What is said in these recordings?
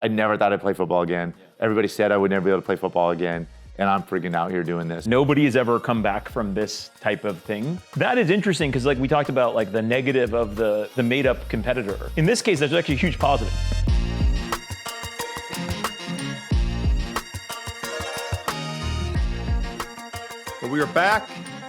I never thought I'd play football again. Everybody said I would never be able to play football again. And I'm freaking out here doing this. Nobody has ever come back from this type of thing. That is interesting because like we talked about like the negative of the made up competitor. In this case, that's actually a huge positive. Well, we are back.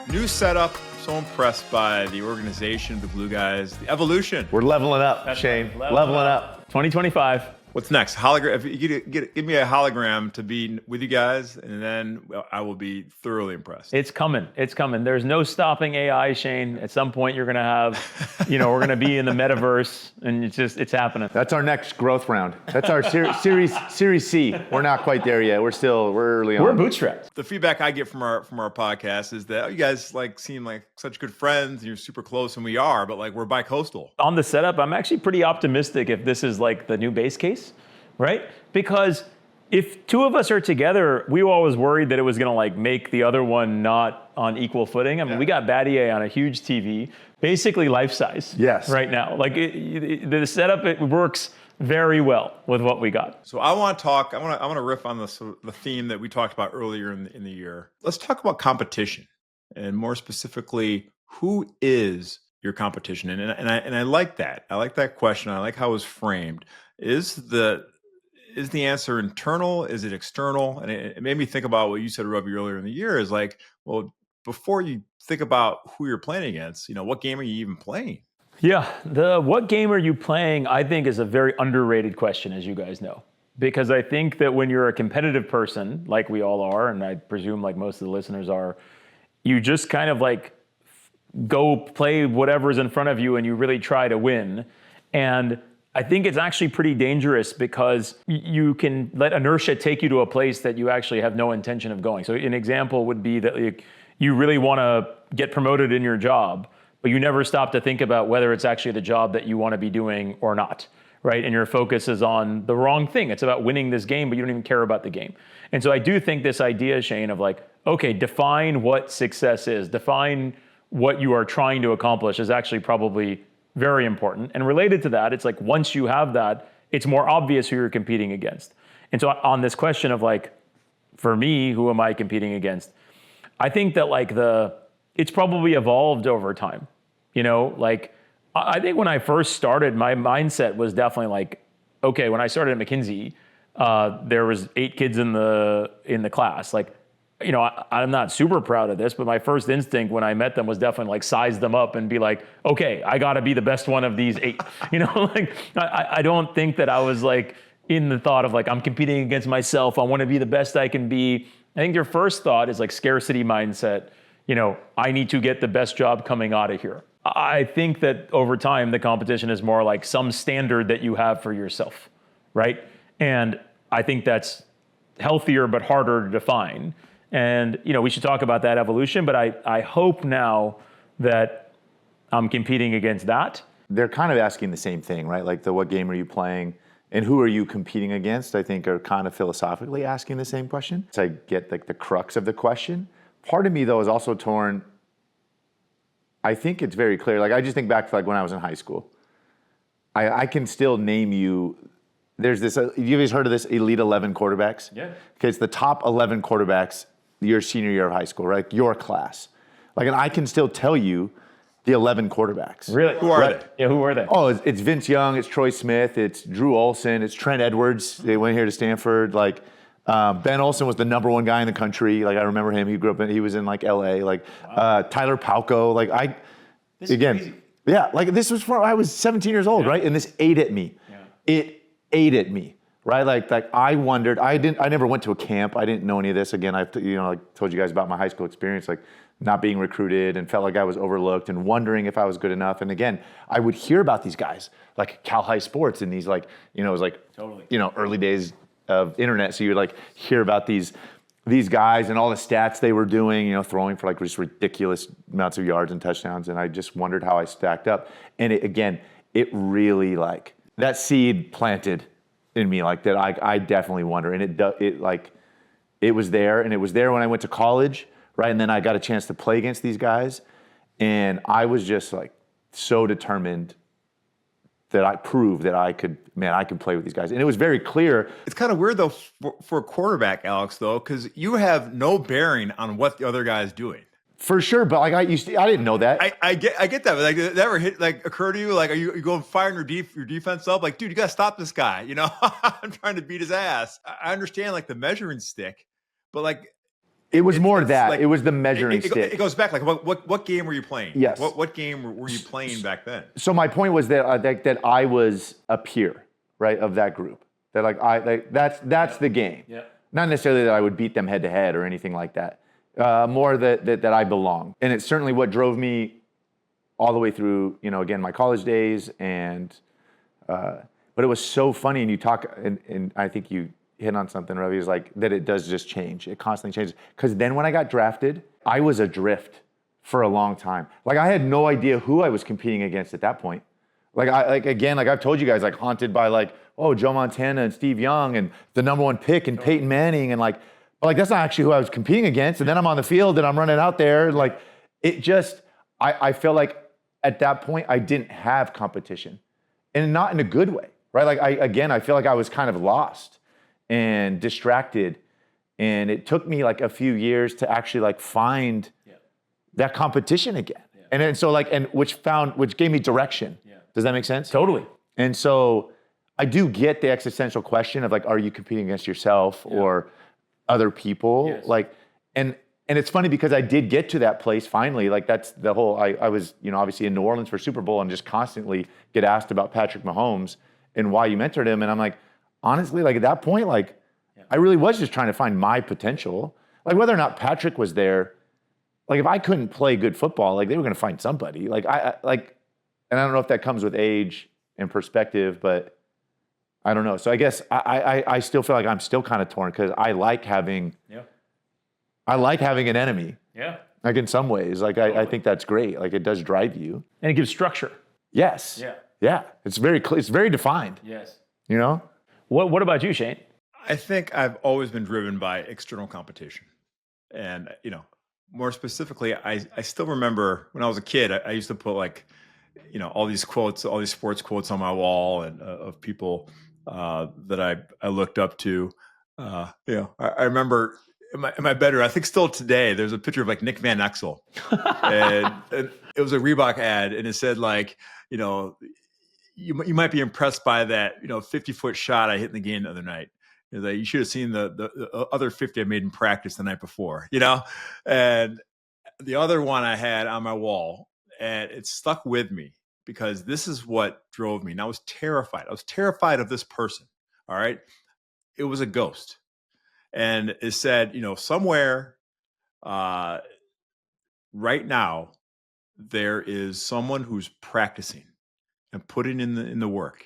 New setup. So impressed by the organization of the Blue Guys, the evolution. We're leveling up, Shane. Leveling up. 2025. What's next? Hologram. If you give me a hologram to be with you guys, and then I will be thoroughly impressed. It's coming. It's coming. There's no stopping AI, Shane. At some point, you're going to have, we're going to be in the metaverse, and it's happening. That's our next growth round. That's our Series C. We're not quite there yet. We're early on. We're bootstrapped. The feedback I get from our podcast is that you guys seem like such good friends, and you're super close, and we are, but we're bi-coastal. On the setup, I'm actually pretty optimistic if this is the new base case. Right? Because if two of us are together, we were always worried that it was going to make the other one not on equal footing. I mean, we got Battier on a huge TV, basically life size. Yes. Right now, the setup, it works very well with what we got. So I want to talk. I want to riff on the theme that we talked about earlier in the year. Let's talk about competition, and more specifically, who is your competition? And I like that. I like that question. I like how it was framed. Is the answer internal? Is it external? And it made me think about what you said, Ravi, earlier in the year is well, before you think about who you're playing against, what game are you even playing? Yeah, what game are you playing, I think, is a very underrated question, as you guys know. Because I think that when you're a competitive person, like we all are, and I presume like most of the listeners are, you just kind of go play whatever's in front of you and you really try to win. And I think it's actually pretty dangerous because you can let inertia take you to a place that you actually have no intention of going. So an example would be that you really want to get promoted in your job, but you never stop to think about whether it's actually the job that you want to be doing or not, right? And your focus is on the wrong thing. It's about winning this game, but you don't even care about the game. And so I do think this idea, Shane, of okay, define what success is, define what you are trying to accomplish is actually probably very important. And related to that, it's once you have that, it's more obvious who you're competing against. And so on this question of for me, who am I competing against? I think that it's probably evolved over time. I think when I first started, my mindset was definitely okay, when I started at McKinsey, there was 8 kids in the class. I'm not super proud of this, but my first instinct when I met them was definitely size them up and be okay, I got to be the best one of these 8. I don't think that I was in the thought of I'm competing against myself. I want to be the best I can be. I think your first thought is scarcity mindset. I need to get the best job coming out of here. I think that over time, the competition is more some standard that you have for yourself, right? And I think that's healthier but harder to define. And, we should talk about that evolution, but I hope now that I'm competing against that. They're kind of asking the same thing, right? What game are you playing and who are you competing against, I think are kind of philosophically asking the same question. So I get the crux of the question. Part of me though is also torn. I think it's very clear. I just think back to when I was in high school. I can still name you. There's this, you guys heard of this Elite 11 quarterbacks? Yeah. Okay, it's the top 11 quarterbacks your senior year of high school, right? Your class. And I can still tell you the 11 quarterbers. Really? Who are they? Yeah, who are they? Oh, it's Vince Young, it's Troy Smith, it's Drew Olson, it's Trent Edwards. They went here to Stanford. Ben Olsen was the number 1 guy in the country. I remember him. He was in LA. Wow. Tyler Palco. This is crazy. Yeah. This was I was 17 years old, right? And this ate at me. Yeah. It ate at me. Right, I wondered. I never went to a camp. I didn't know any of this. Again, I told you guys about my high school experience, not being recruited and felt like I was overlooked and wondering if I was good enough. And again, I would hear about these guys Cal High Sports and these it was totally early days of internet. So you would hear about these guys and all the stats they were doing, throwing for just ridiculous amounts of yards and touchdowns. And I just wondered how I stacked up. And it really that seed planted in me that I definitely wonder. And it was there, and it was there when I went to college, right? And then I got a chance to play against these guys, and I was just so determined that I proved that I could play with these guys. And it was very clear. It's kind of weird though for a quarterback, Alex, though, because you have no bearing on what the other guy is doing. For sure, but like I didn't know that. I get that, but like did that ever occur to you? Like, are you going firing your defense up? Like, dude, you got to stop this guy. You know, I'm trying to beat his ass. I understand like the measuring stick, but like it was more that like, it was the measuring stick. It goes back like what game were you playing? Yes. What game were you playing back then? So my point was that that I was a peer, right, of that group. That like that's the game. Yeah. Not necessarily that I would beat them head to head or anything like that. More that I belong. And it's certainly what drove me all the way through, again, my college days. And but it was so funny. And you talk, and I think you hit on something, Ravi, is like that it does just change. It constantly changes. Because then when I got drafted, I was adrift for a long time. Like I had no idea who I was competing against at that point. Like I've told you guys, like haunted by like, oh, Joe Montana and Steve Young and the number one pick and Peyton Manning and like, but like that's not actually who I was competing against. And then I'm on the field and I'm running out there. And like it just, I felt like at that point I didn't have competition, and not in a good way, right? Like I feel like I was kind of lost and distracted, and it took me like a few years to actually like find that competition again. Yeah. And then so like, which gave me direction. Yeah. Does that make sense? Totally. And so I do get the existential question of like, are you competing against yourself or other people? Yes. Like, and it's funny because I did get to that place finally. Like that's the whole, I was, obviously in New Orleans for Super Bowl and just constantly get asked about Patrick Mahomes and why you mentored him. And I'm like, honestly, like at that point, like I really was just trying to find my potential. Like whether or not Patrick was there, like if I couldn't play good football, like they were going to find somebody. Like and I don't know if that comes with age and perspective, but I don't know. So I guess I still feel like I'm still kind of torn because I like having an enemy. Yeah. Like in some ways, like I think that's great. Like it does drive you. And it gives structure. Yes. Yeah. Yeah. It's very clear. It's very defined. Yes. What about you, Shane? I think I've always been driven by external competition. And, more specifically, I still remember when I was a kid, I used to put like, all these quotes, all these sports quotes on my wall and of people that I looked up to. I remember in my bedroom, I think still today, there's a picture of like Nick Van Exel. and it was a Reebok ad, and it said like, you might be impressed by that, 50-foot shot I hit in the game the other night. Like, you should have seen the other 50 I made in practice the night before, And the other one I had on my wall, and it stuck with me because this is what drove me. And I was terrified. I was terrified of this person. All right. It was a ghost. And it said, somewhere right now, there is someone who's practicing and putting in the work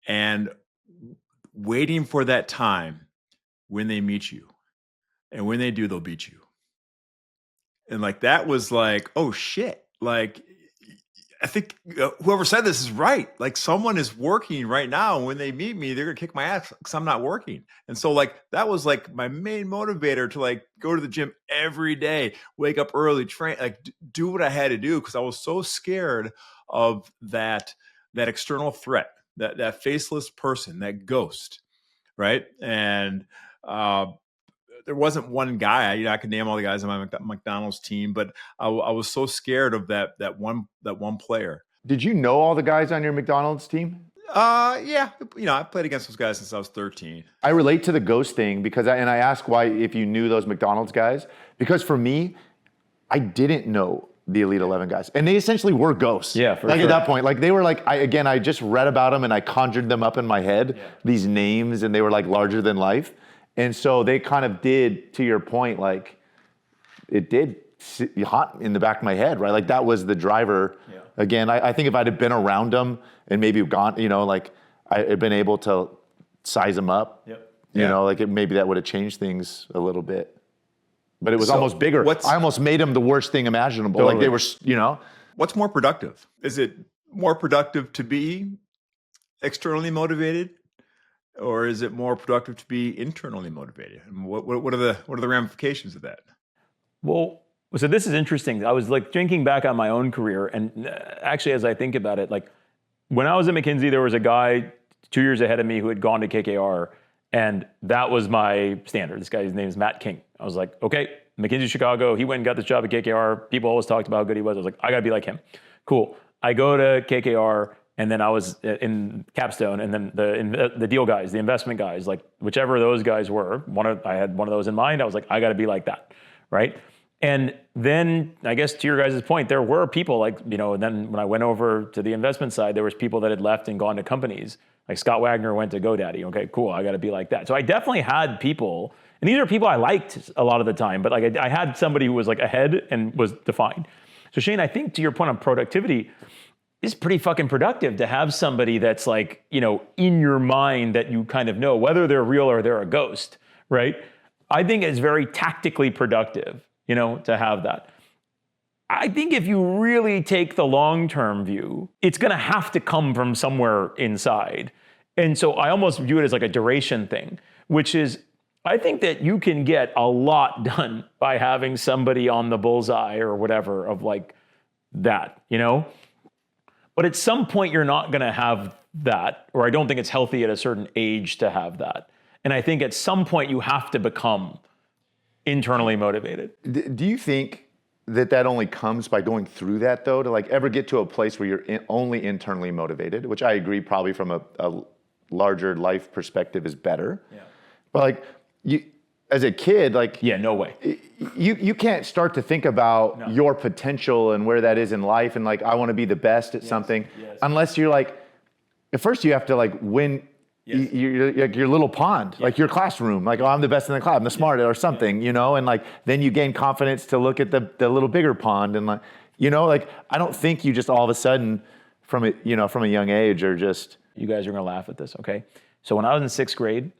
and waiting for that time when they meet you. And when they do, they'll beat you. And like, that was like, oh shit. Like, I think whoever said this is right. Like someone is working right now. And when they meet me, they're going to kick my ass because I'm not working. And so like, that was like my main motivator to like go to the gym every day, wake up early, train, like do what I had to do. Cause I was so scared of that external threat, that faceless person, that ghost. Right. And, there wasn't one guy, I could name all the guys on my McDonald's team, but I was so scared of that one player. Did you know all the guys on your McDonald's team? Yeah. I played against those guys since I was 13. I relate to the ghost thing because I ask why if you knew those McDonald's guys, because for me, I didn't know the Elite 11 guys, and they essentially were ghosts. Yeah, for like sure. At that point, like they were like, I just read about them and I conjured them up in my head, these names, and they were like larger than life. And so they kind of did, to your point, like it did haunt in the back of my head, right? Like that was the driver. Yeah. Again, I think if I'd have been around them and maybe gone, like I had been able to size them up, like maybe that would have changed things a little bit. But it was almost bigger. I almost made them the worst thing imaginable. Totally. Like they were, What's more productive? Is it more productive to be externally motivated? Or is it more productive to be internally motivated? And what are the ramifications of that? Well, so this is interesting. I was like thinking back on my own career, and actually, as I think about it, like when I was at McKinsey, there was a guy 2 years ahead of me who had gone to KKR, and that was my standard. This guy's name is Matt King. I was like, okay, McKinsey Chicago. He went and got this job at KKR. People always talked about how good he was. I was like, I got to be like him. Cool. I go to KKR, and then I was in Capstone, and then the deal guys, the investment guys, like whichever those guys were, I had one of those in mind. I was like, I got to be like that, right? And then I guess to your guys' point, there were people like, and then when I went over to the investment side, there was people that had left and gone to companies. Like Scott Wagner went to GoDaddy. Okay, cool, I got to be like that. So I definitely had people, and these are people I liked a lot of the time, but like I had somebody who was like ahead and was defined. So Shane, I think to your point on productivity, it's pretty fucking productive to have somebody that's like, in your mind that you kind of know, whether they're real or they're a ghost, right? I think it's very tactically productive, to have that. I think if you really take the long-term view, it's going to have to come from somewhere inside. And so I almost view it as like a duration thing, which is, I think that you can get a lot done by having somebody on the bullseye or whatever of like that, But at some point, you're not going to have that, or I don't think it's healthy at a certain age to have that. And I think at some point, you have to become internally motivated. Do you think that only comes by going through that, though, to like ever get to a place where you're only internally motivated, which I agree probably from a larger life perspective is better. Yeah. But like you, as a kid, like no way. You can't start to think about your potential and where that is in life and like I want to be the best at something unless you're like at first you have to like win your little pond, like your classroom, like I'm the best in the class, I'm the smartest or something, and like then you gain confidence to look at the little bigger pond and like like I don't think you just all of a sudden from a young age or just. You guys are gonna laugh at this, okay? So when I was in 6th grade,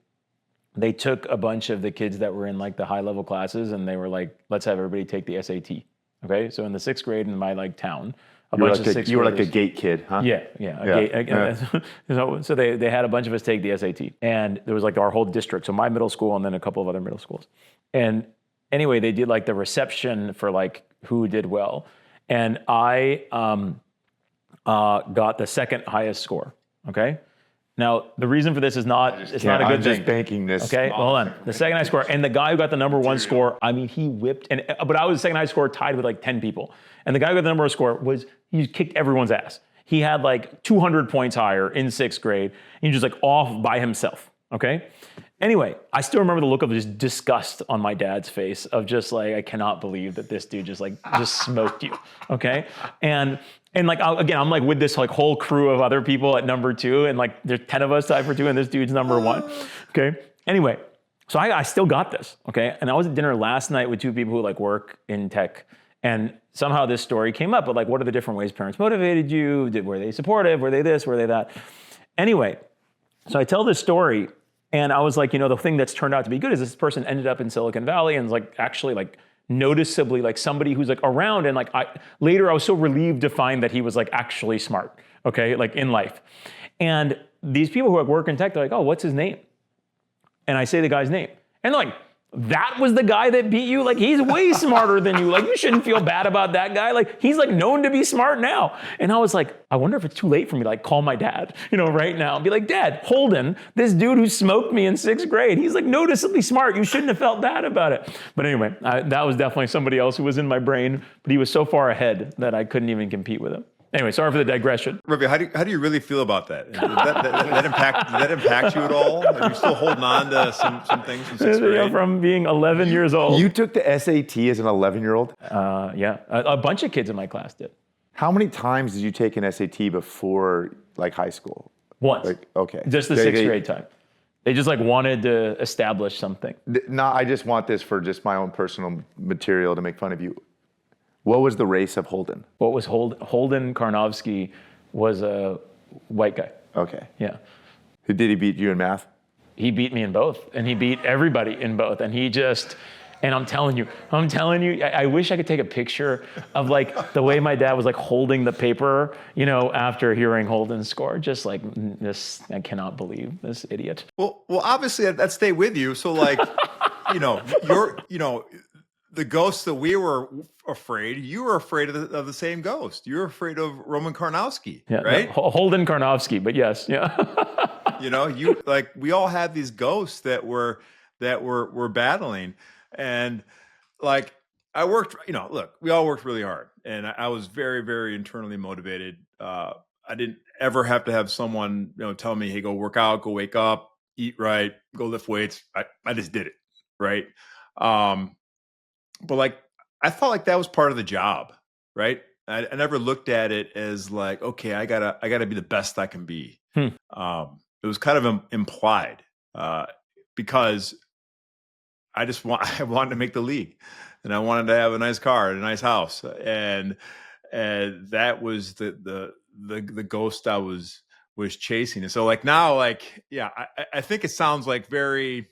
they took a bunch of the kids that were in like the high level classes and they were like, let's have everybody take the SAT. Okay, so in the 6th grade in my like town, a bunch of 6th graders. You were like a gate kid, huh? So they had a bunch of us take the SAT, and there was like our whole district, so my middle school and then a couple of other middle schools. And anyway, they did like the reception for like who did well, and I got the second highest score. Okay. Now, the reason for this is not, it's not a good thing. I'm just banking this. Okay, hold on. The second highest score, and the guy who got the number one score, I mean, he whipped, but I was the second highest score tied with like 10 people. And the guy who got the number one score he kicked everyone's ass. He had like 200 points higher in 6th grade, and he was just like off by himself, okay? Anyway, I still remember the look of just disgust on my dad's face of just like, I cannot believe that this dude just smoked you, okay? And like, again, I'm like with this like whole crew of other people at number 2, and like there's 10 of us tied for 2, and this dude's number 1, okay? Anyway, so I still got this, okay? And I was at dinner last night with 2 people who like work in tech, and somehow this story came up, but like, what are the different ways parents motivated you? Were they supportive? Were they this? Were they that? Anyway, so I tell this story, and I was like, the thing that's turned out to be good is this person ended up in Silicon Valley and is like actually like noticeably like somebody who's like around, and like later I was so relieved to find that he was like actually smart, okay, like in life. And these people who work in tech, they're like, oh, what's his name? And I say the guy's name, and they're like, that was the guy that beat you? Like, he's way smarter than you. Like, you shouldn't feel bad about that guy. Like, he's like known to be smart now. And I was like, I wonder if it's too late for me to like call my dad, right now and be like, Dad, Holden, this dude who smoked me in 6th grade, he's like noticeably smart. You shouldn't have felt bad about it. But anyway, that was definitely somebody else who was in my brain, but he was so far ahead that I couldn't even compete with him. Anyway, sorry for the digression. Ravi, how do you really feel about that? Did that impact you at all? Are you still holding on to some things from 6th grade? From being 11 years old. You took the SAT as an 11-year-old? Yeah, a bunch of kids in my class did. How many times did you take an SAT before like high school? Once. Like, okay. Just the 6th grade time. They just like wanted to establish something. No, I just want this for just my own personal material to make fun of you. What was the race of Holden? What was Holden Karnofsky was a white guy. Okay. Yeah. Did he beat you in math? He beat me in both, and he beat everybody in both. And I'm telling you, I wish I could take a picture of like the way my dad was like holding the paper, after hearing Holden's score, just like this, I cannot believe this idiot. Well, obviously that stayed with you. So like, the ghosts that we were afraid, you were afraid of the same ghost. You were afraid of Roman Karnowski, right? No, Holden Karnowski, but yes, yeah. You like we all had these ghosts that were battling, and like I worked. Look, we all worked really hard, and I was very, very internally motivated. I didn't ever have to have someone tell me, "Hey, go work out, go wake up, eat right, go lift weights." I just did it, right? But like I felt like that was part of the job, right? I never looked at it as like, okay, I gotta be the best I can be. It was kind of implied because I wanted to make the league, and I wanted to have a nice car and a nice house, and that was the ghost I was chasing. And so like now, like I think it sounds like very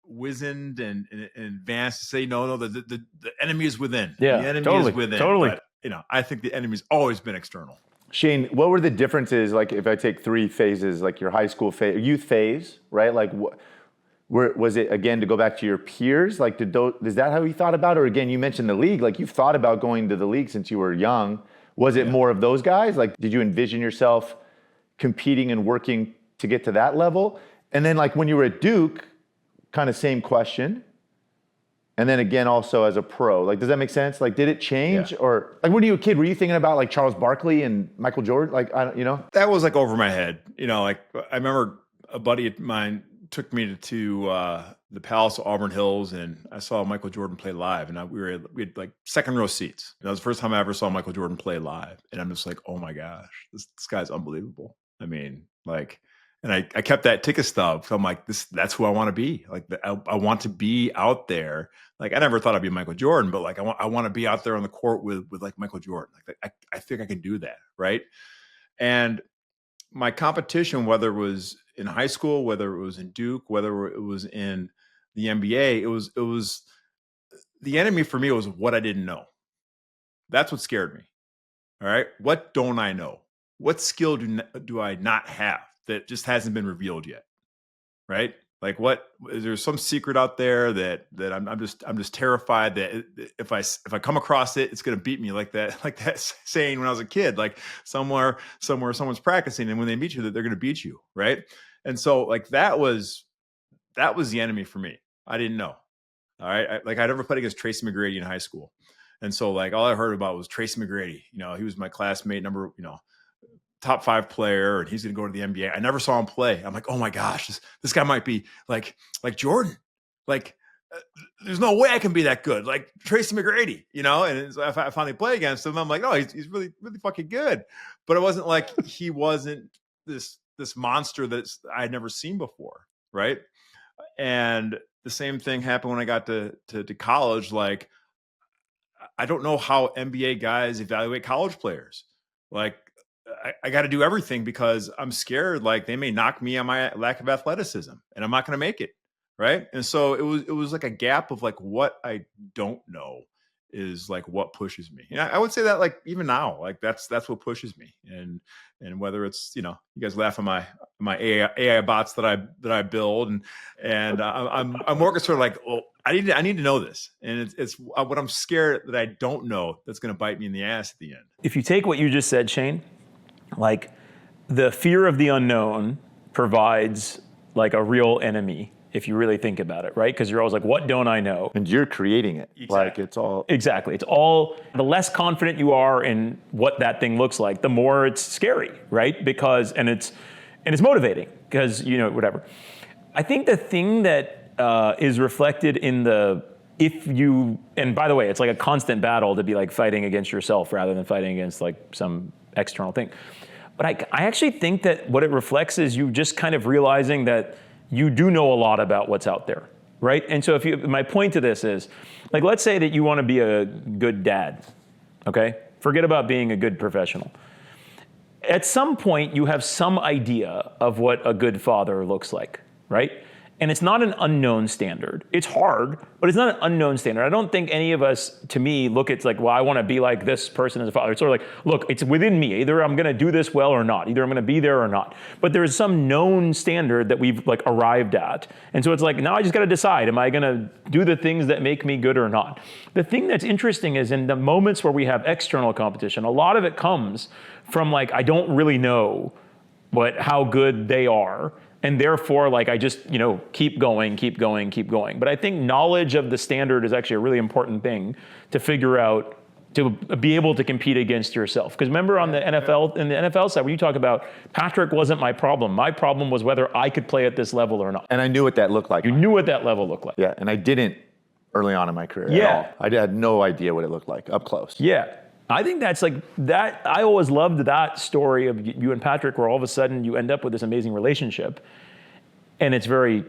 wizened and advanced to say no, the enemy is within. Yeah, the enemy totally, is within. totally. But, I think the enemy's always been external. Shane, what were the differences, like if I take 3 phases, like your high school phase, youth phase, right? Like was it, again, to go back to your peers? Like is that how you thought about it? Or again, you mentioned the league, like you've thought about going to the league since you were young. Was it more of those guys? Like did you envision yourself competing and working to get to that level? And then like when you were at Duke, kind of same question. And then again, also as a pro, like, does that make sense? Like, did it change? Yeah. Or like, when you were a kid, were you thinking about like Charles Barkley and Michael Jordan? Like, that was like over my head. Like I remember a buddy of mine took me to the Palace of Auburn Hills, and I saw Michael Jordan play live, and we had like second row seats. That was the first time I ever saw Michael Jordan play live, and I'm just like, oh my gosh, this guy's unbelievable. I mean, like. And I kept that ticket stub. So I'm like, that's who I want to be. Like, I want to be out there. Like, I never thought I'd be Michael Jordan, but like, I want to be out there on the court with like Michael Jordan. Like, I think I can do that. Right. And my competition, whether it was in high school, whether it was in Duke, whether it was in the NBA, it was the enemy for me was what I didn't know. That's what scared me. All right. What don't I know? What skill do I not have that just hasn't been revealed yet, right? Like, what is there some secret out there that I'm just terrified that if I come across it, it's going to beat me like that saying when I was a kid, like somewhere someone's practicing, and when they meet you, that they're going to beat you, right? And so like that was the enemy for me. I didn't know. All right, I never played against Tracy McGrady in high school, and so like all I heard about was Tracy McGrady. He was my classmate, top 5 player, and he's going to go to the NBA. I never saw him play. I'm like, oh my gosh, this guy might be like Jordan. Like, there's no way I can be that good. Like Tracy McGrady, And so I finally play against him. I'm like, oh, he's really, really fucking good. But it wasn't like he wasn't this monster that I had never seen before, right? And the same thing happened when I got to college. Like, I don't know how NBA guys evaluate college players. Like, I got to do everything because I'm scared. Like they may knock me on my lack of athleticism, and I'm not going to make it. Right. And so it was like a gap of like what I don't know is like what pushes me. And I would say that like even now, like that's what pushes me. And whether it's you guys laugh at my AI bots that I build, and I'm more concerned like, well, I need to know this, and it's what I'm scared that I don't know that's going to bite me in the ass at the end. If you take what you just said, Shane, like the fear of the unknown provides like a real enemy if you really think about it, right? Because you're always like, what don't I know? And you're creating it. Exactly. Like it's all. Exactly. It's all, the less confident you are in what that thing looks like, the more it's scary, right? Because, and it's motivating because, whatever. I think the thing that is reflected in and by the way, it's like a constant battle to be like fighting against yourself rather than fighting against like some external thing. But I actually think that what it reflects is you just kind of realizing that you do know a lot about what's out there, right? And so my point to this is, like, let's say that you want to be a good dad, okay? Forget about being a good professional. At some point, you have some idea of what a good father looks like, right? And it's not an unknown standard. It's hard, but it's not an unknown standard. I don't think any of us, to me, look at like, well, I want to be like this person as a father. It's sort of like, look, it's within me. Either I'm going to do this well or not. Either I'm going to be there or not. But there's some known standard that we've like arrived at. And so it's like, now I just got to decide, am I going to do the things that make me good or not? The thing that's interesting is in the moments where we have external competition, a lot of it comes from like, I don't really know how good they are. And therefore, like, I just, keep going. But I think knowledge of the standard is actually a really important thing to figure out, to be able to compete against yourself. Because remember in the NFL side, when you talk about Patrick wasn't my problem. My problem was whether I could play at this level or not. And I knew what that looked like. You knew what that level looked like. Yeah, and I didn't early on in my career at all. I had no idea what it looked like up close. Yeah. I think that's like that. I always loved that story of you and Patrick, where all of a sudden you end up with this amazing relationship, and it's very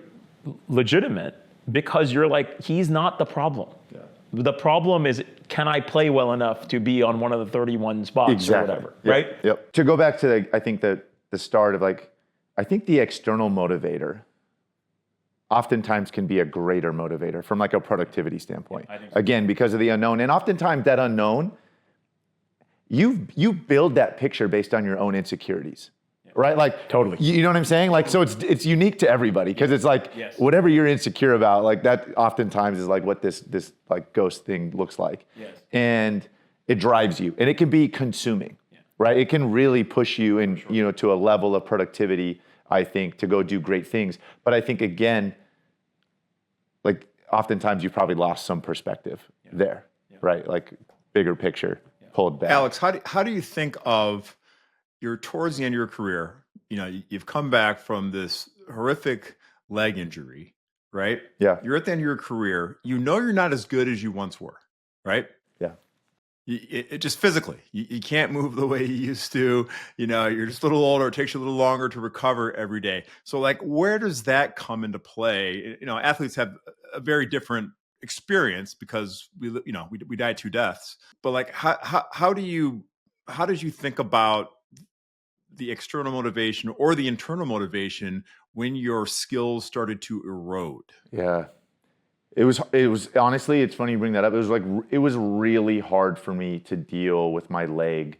legitimate because you're like, he's not the problem. Yeah. The problem is, can I play well enough to be on one of the 31 spots or whatever, right? Yep. To go back to I think the start of like, I think the external motivator oftentimes can be a greater motivator from like a productivity standpoint. I think so. Again, because of the unknown, and oftentimes that unknown. You build that picture based on your own insecurities, right? Like totally. You know what I'm saying? Like, so it's unique to everybody because it's like whatever you're insecure about, like that oftentimes is like what this like ghost thing looks like, and it drives you, and it can be consuming, right? It can really push you in, to a level of productivity. I think to go do great things, but I think again, like oftentimes you probably lost some perspective there, right? Like bigger picture. Back. Alex, how do you think of you're towards the end of your career? You've come back from this horrific leg injury, right? Yeah. You're at the end of your career. You're not as good as you once were, right? Yeah. It just physically, you can't move the way you used to. You're just a little older. It takes you a little longer to recover every day. So, like, where does that come into play? Athletes have a very different experience because we die 2 deaths, but like how did you think about the external motivation or the internal motivation when your skills started to erode? Yeah, it was honestly, it's funny you bring that up. It was really hard for me to deal with my leg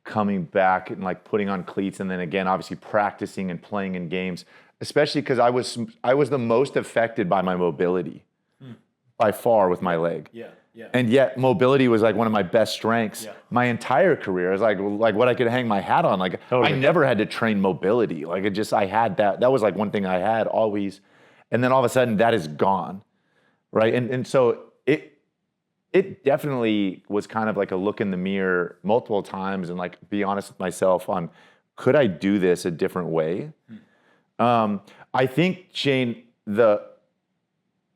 coming back and like putting on cleats, and then again obviously practicing and playing in games, especially because I was the most affected by my mobility by far with my leg. Yeah. And yet mobility was like one of my best strengths my entire career. It was like what I could hang my hat on. Like totally. I never had to train mobility. Like I had that. That was like one thing I had always. And then all of a sudden that is gone. Right. And so it definitely was kind of like a look in the mirror multiple times and like be honest with myself on, could I do this a different way? I think, Shane,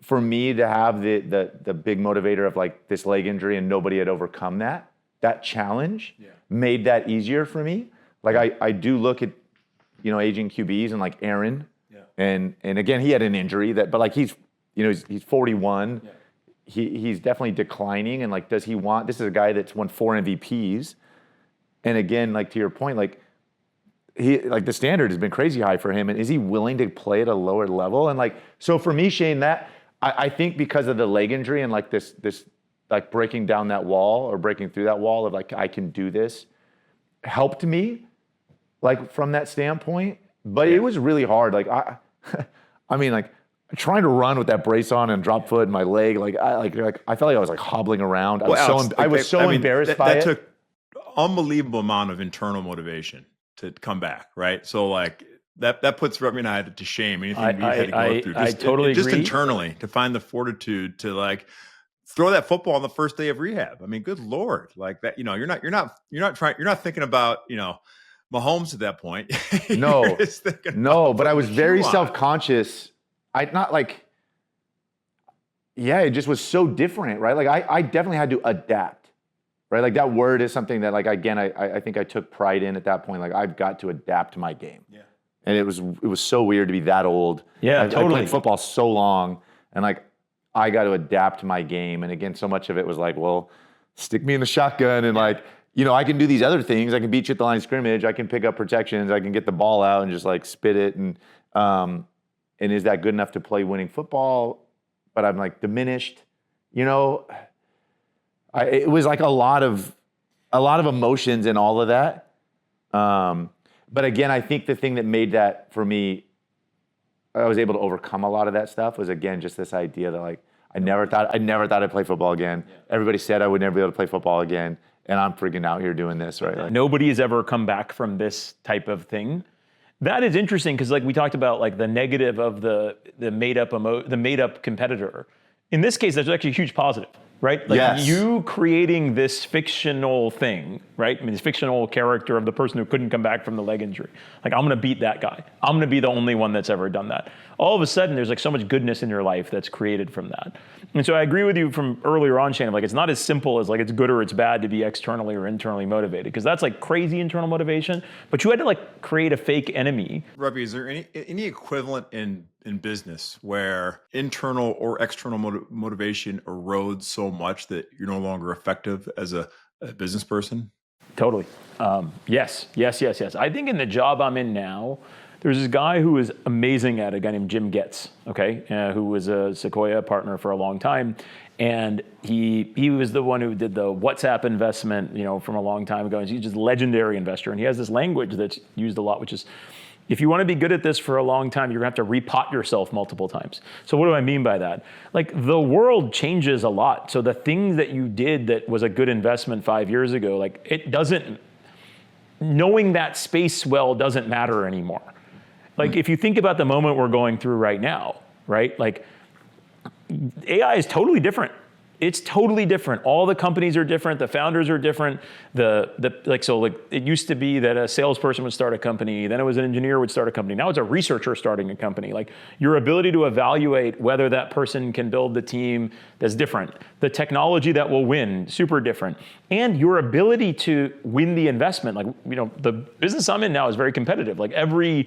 for me to have the big motivator of like this leg injury and nobody had overcome that challenge made that easier for me. Like I do look at, aging QBs and like Aaron and again, he had an injury but like he's 41. He's definitely declining. And like, this is a guy that's won 4 MVPs. And again, like to your point, like the standard has been crazy high for him. And is he willing to play at a lower level? And like, so for me, Shane, I think because of the leg injury and like this like breaking down that wall or breaking through that wall of like, I can do this, helped me like from that standpoint. But it was really hard. Like I mean, like trying to run with that brace on and drop foot in my leg, like I felt like I was like hobbling around. I was so embarrassed by it. That took unbelievable amount of internal motivation to come back, right? So like that puts Ravi and I to shame. Anything we've had to go through. I totally agree. Just internally to find the fortitude to like throw that football on the first day of rehab. I mean, good Lord, like that. You're not thinking about Mahomes at that point. No, but I was very self-conscious. It just was so different, right? Like I definitely had to adapt, right? Like that word is something that like, again, I think I took pride in at that point. Like I've got to adapt my game. Yeah. And it was so weird to be that old. Yeah, totally. I played football so long and like, I got to adapt my game. And again, so much of it was like, well, stick me in the shotgun and like, I can do these other things. I can beat you at the line of scrimmage. I can pick up protections. I can get the ball out and just like spit it. And And is that good enough to play winning football? But I'm like diminished, you know. It was like a lot of emotions in all of that. But again, I think the thing that made that for me, I was able to overcome a lot of that stuff was, again, just this idea that like I never thought I'd play football again. Yeah. Everybody said I would never be able to play football again, and I'm freaking out here doing this, right? Like, nobody has ever come back from this type of thing. That is interesting because, like, we talked about like the negative of the made up competitor. In this case, that's actually a huge positive, right? Like yes. You creating this fictional thing, right? I mean, this fictional character of the person who couldn't come back from the leg injury. Like, I'm going to beat that guy. I'm going to be the only one that's ever done that. All of a sudden, there's like so much goodness in your life that's created from that. And so I agree with you from earlier on, Shane, like it's not as simple as like it's good or it's bad to be externally or internally motivated, because that's like crazy internal motivation, but you had to like create a fake enemy. Ravi, is there any equivalent in business where internal or external motivation erodes so much that you're no longer effective as a business person? Totally. Yes. I think in the job I'm in now, there's this guy who is amazing at it, a guy named Jim Getz, okay, who was a Sequoia partner for a long time. And he was the one who did the WhatsApp investment, you know, from a long time ago. And he's just a legendary investor. And he has this language that's used a lot, which is, if you want to be good at this for a long time, you're going to have to repot yourself multiple times. So what do I mean by that? Like, the world changes a lot. So the things that you did that was a good investment 5 years ago, like, it doesn't, knowing that space well doesn't matter anymore. Like, if you think about the moment we're going through right now, right? Like, AI is totally different. It's totally different. All the companies are different. The founders are different. So it used to be that a salesperson would start a company, then it was an engineer would start a company. Now it's a researcher starting a company. Like, your ability to evaluate whether that person can build the team, that's different. The technology that will win, super different. And your ability to win the investment. Like, you know, the business I'm in now is very competitive. Like, every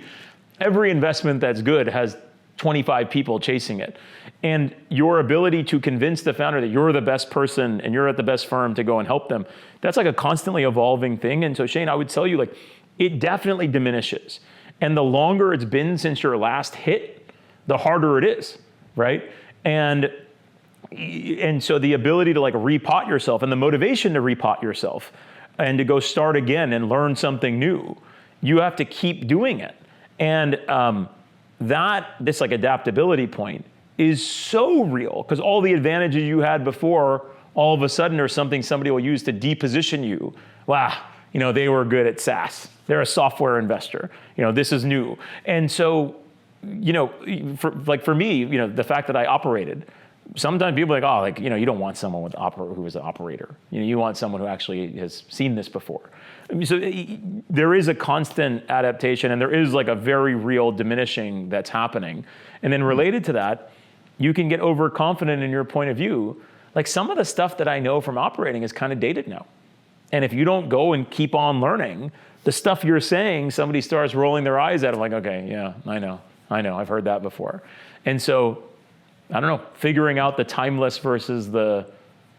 investment that's good has 25 people chasing it. And your ability to convince the founder that you're the best person and you're at the best firm to go and help them, that's like a constantly evolving thing. And so, Shane, I would tell you, like, it definitely diminishes. And the longer it's been since your last hit, the harder it is, right? And so the ability to like repot yourself and the motivation to repot yourself and to go start again and learn something new, you have to keep doing it. And this like adaptability point is so real, because all the advantages you had before all of a sudden are something somebody will use to deposition you. Wow, you know, they were good at SaaS. They're a software investor. You know, this is new. And so, you know, for me, you know, the fact that I operated, sometimes people are like, oh, like, you know, you don't want someone who is an operator. You know, you want someone who actually has seen this before. I mean, so there is a constant adaptation, and there is like a very real diminishing that's happening. And then related to that, you can get overconfident in your point of view. Like, some of the stuff that I know from operating is kind of dated now. And if you don't go and keep on learning, the stuff you're saying, somebody starts rolling their eyes at. I'm like, okay, yeah, I know, I've heard that before. And so, I don't know, figuring out the timeless versus the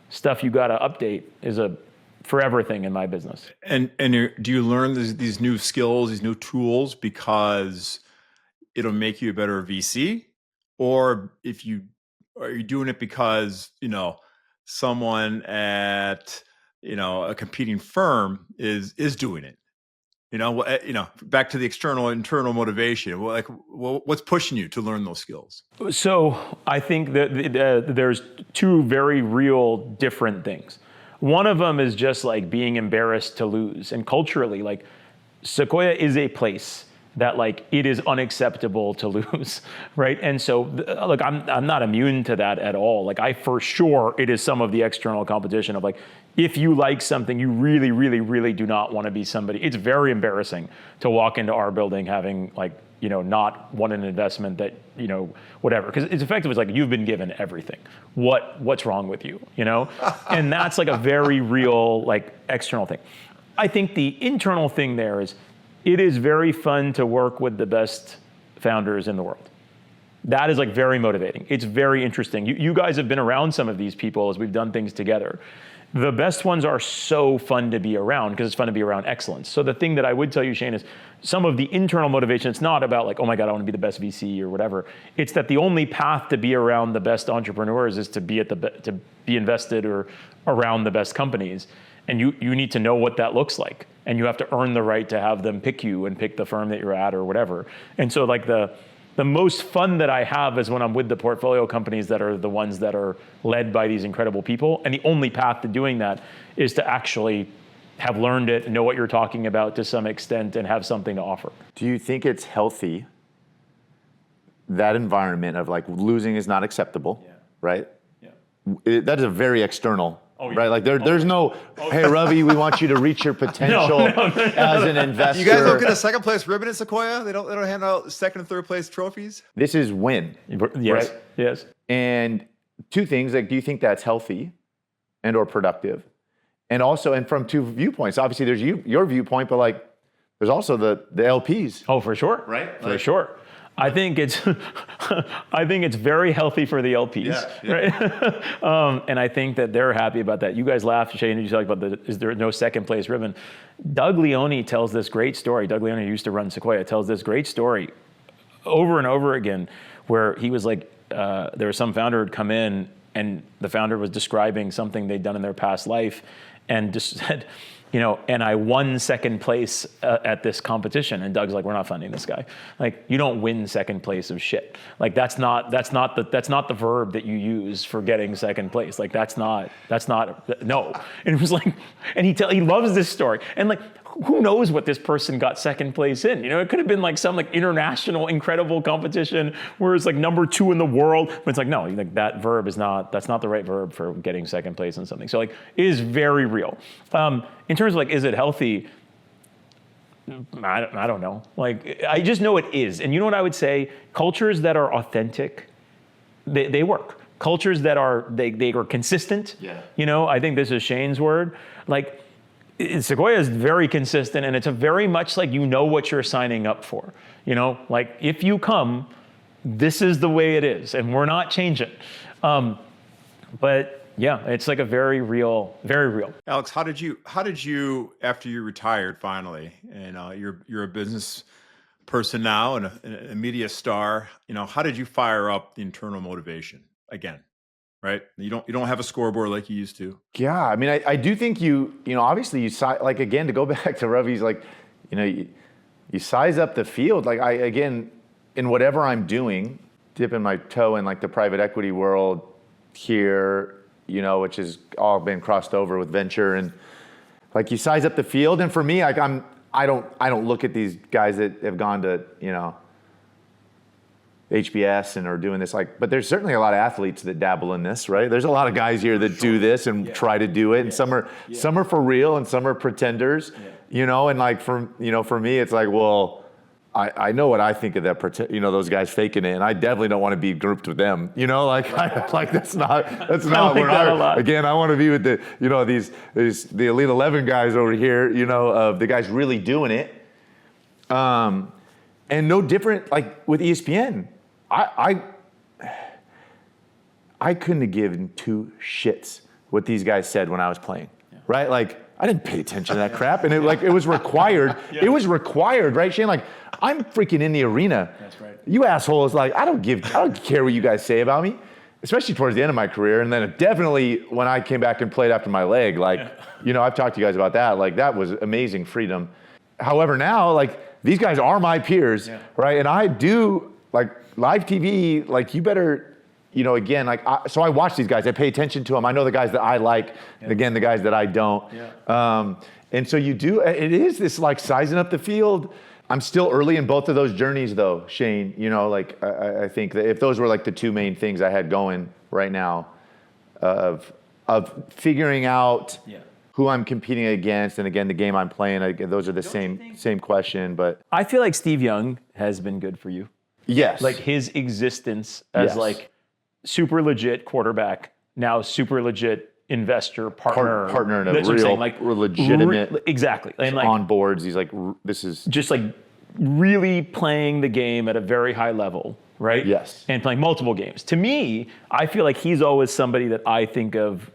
stuff you got to update is a forever thing in my business. And do you learn these new skills, these new tools because it'll make you a better VC? Or are you doing it because, you know, someone at, you know, a competing firm is doing it? You know, back to the internal motivation. Like, what's pushing you to learn those skills? So I think that there's two very real different things. One of them is just like being embarrassed to lose. And culturally, like, Sequoia is a place that like it is unacceptable to lose, right? And so, look, I'm not immune to that at all. Like, I for sure, it is some of the external competition of like, if you like something, you really, really, really do not want to be somebody. It's very embarrassing to walk into our building having like, you know, not won an investment that, you know, whatever. Because it's effective. It's like, you've been given everything. What's wrong with you, you know? And that's like a very real, like, external thing. I think the internal thing there is, it is very fun to work with the best founders in the world. That is like very motivating. It's very interesting. You guys have been around some of these people as we've done things together. The best ones are so fun to be around because it's fun to be around excellence. So the thing that I would tell you, Shane, is some of the internal motivation, it's not about like, oh my God, I want to be the best VC or whatever. It's that the only path to be around the best entrepreneurs is to be to be invested or around the best companies. And you need to know what that looks like. And you have to earn the right to have them pick you and pick the firm that you're at or whatever. And so like the most fun that I have is when I'm with the portfolio companies that are the ones that are led by these incredible people. And the only path to doing that is to actually have learned it, know what you're talking about to some extent, and have something to offer. Do you think it's healthy, that environment of like losing is not acceptable, right? Yeah. That is a very external, right? Like there's no, hey, Ravi, we want you to reach your potential as an investor. You guys don't get a second place ribbon at Sequoia? They don't hand out second and third place trophies? This is win. Yes, right? yes. And two things, like, do you think that's healthy and or productive? And also, and from two viewpoints, obviously there's your viewpoint, but like there's also the LPs. Oh, for sure. Right? For sure. I think it's very healthy for the LPs, right? And I think that they're happy about that. You guys laughed, Shane, you talked about is there no second place ribbon? Doug Leone tells this great story. Doug Leone used to run Sequoia, tells this great story over and over again, where he was like, there was some founder who'd come in and the founder was describing something they'd done in their past life and just said, and I won second place at this competition. And Doug's like, we're not funding this guy. Like, you don't win second place of shit. Like, that's not the verb that you use for getting second place. Like, that's not no. And it was like, and he loves this story. And like, who knows what this person got second place in? It could have been like some like international incredible competition where it's like number 2 in the world. But it's like, no, like that verb that's not the right verb for getting second place in something. So like, it is very real. In terms of like, is it healthy? I don't know. Like, I just know it is. And you know what I would say? Cultures that are authentic, they work. Cultures that are, they are consistent. Yeah. I think this is Shane's word. Like, Sequoia is very consistent, and it's a very much like what you're signing up for. Like, if you come, this is the way it is, and we're not changing. But yeah, it's like a very real. Alex, how did you after you retired finally, and you're a business person now and a media star, how did you fire up the internal motivation again? Right? You don't have a scoreboard like you used to. Yeah, I mean, I do think obviously you like, again, to go back to Ravi's, like, you size up the field. Like, again, in whatever I'm doing, dipping my toe in like the private equity world here, which has all been crossed over with venture, and like you size up the field. And for me, like I don't look at these guys that have gone to, HBS and are doing this, like, but there's certainly a lot of athletes that dabble in this, right? There's a lot of guys here that do this and try to do it, and some are for real and some are pretenders, and like for me, it's like, well, I know what I think of that, those guys faking it, and I definitely don't want to be grouped with them, that's not where again, I want to be with the, these the Elite 11 guys over here, of the guys really doing it, and no different, like with ESPN. I couldn't have given 2 shits what these guys said when I was playing, right? Like, I didn't pay attention to that crap, and it was required. It was required, right, Shane? Like, I'm freaking in the arena. That's right. You assholes, like, I don't care what you guys say about me, especially towards the end of my career, and then definitely when I came back and played after my leg, like, I've talked to you guys about that. Like, that was amazing freedom. However, now, like, these guys are my peers, right? And I do, like, live TV, like, you better, again, like, so I watch these guys. I pay attention to them. I know the guys that I like, and again, the guys that I don't. And so it is this, like, sizing up the field. I'm still early in both of those journeys, though, Shane. Like, I think that if those were, like, the 2 main things I had going right now of figuring out who I'm competing against, and again, the game I'm playing, those are the same question. But I feel like Steve Young has been good for you. Yes. Like, his existence as like super legit quarterback, now super legit investor, partner in a real, like, legitimate, exactly. And like, on boards, he's like, this is just like really playing the game at a very high level. right? Yes. And playing multiple games. To me, I feel like he's always somebody that I think of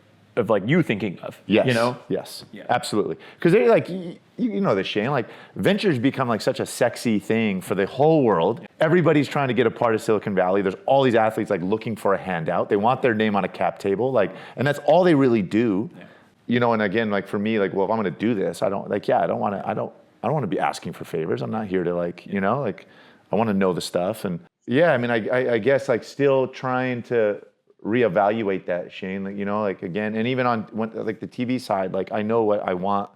like you thinking of. Yes. You know? Yes. Yeah. Absolutely. Because they like you know this, Shane. Like ventures become like such a sexy thing for the whole world. Everybody's trying to get a part of Silicon Valley. There's all these athletes like looking for a handout. They want their name on a cap table. Like, and that's all they really do. Yeah. You know. And again, like for me, like, well, if I'm going to do this, I don't want to be asking for favors. I'm not here to like, you know, like I want to know the stuff. And yeah, I mean, I guess like still trying to reevaluate that, Shane, like, you know, like again, and even on like the TV side, like I know what I want.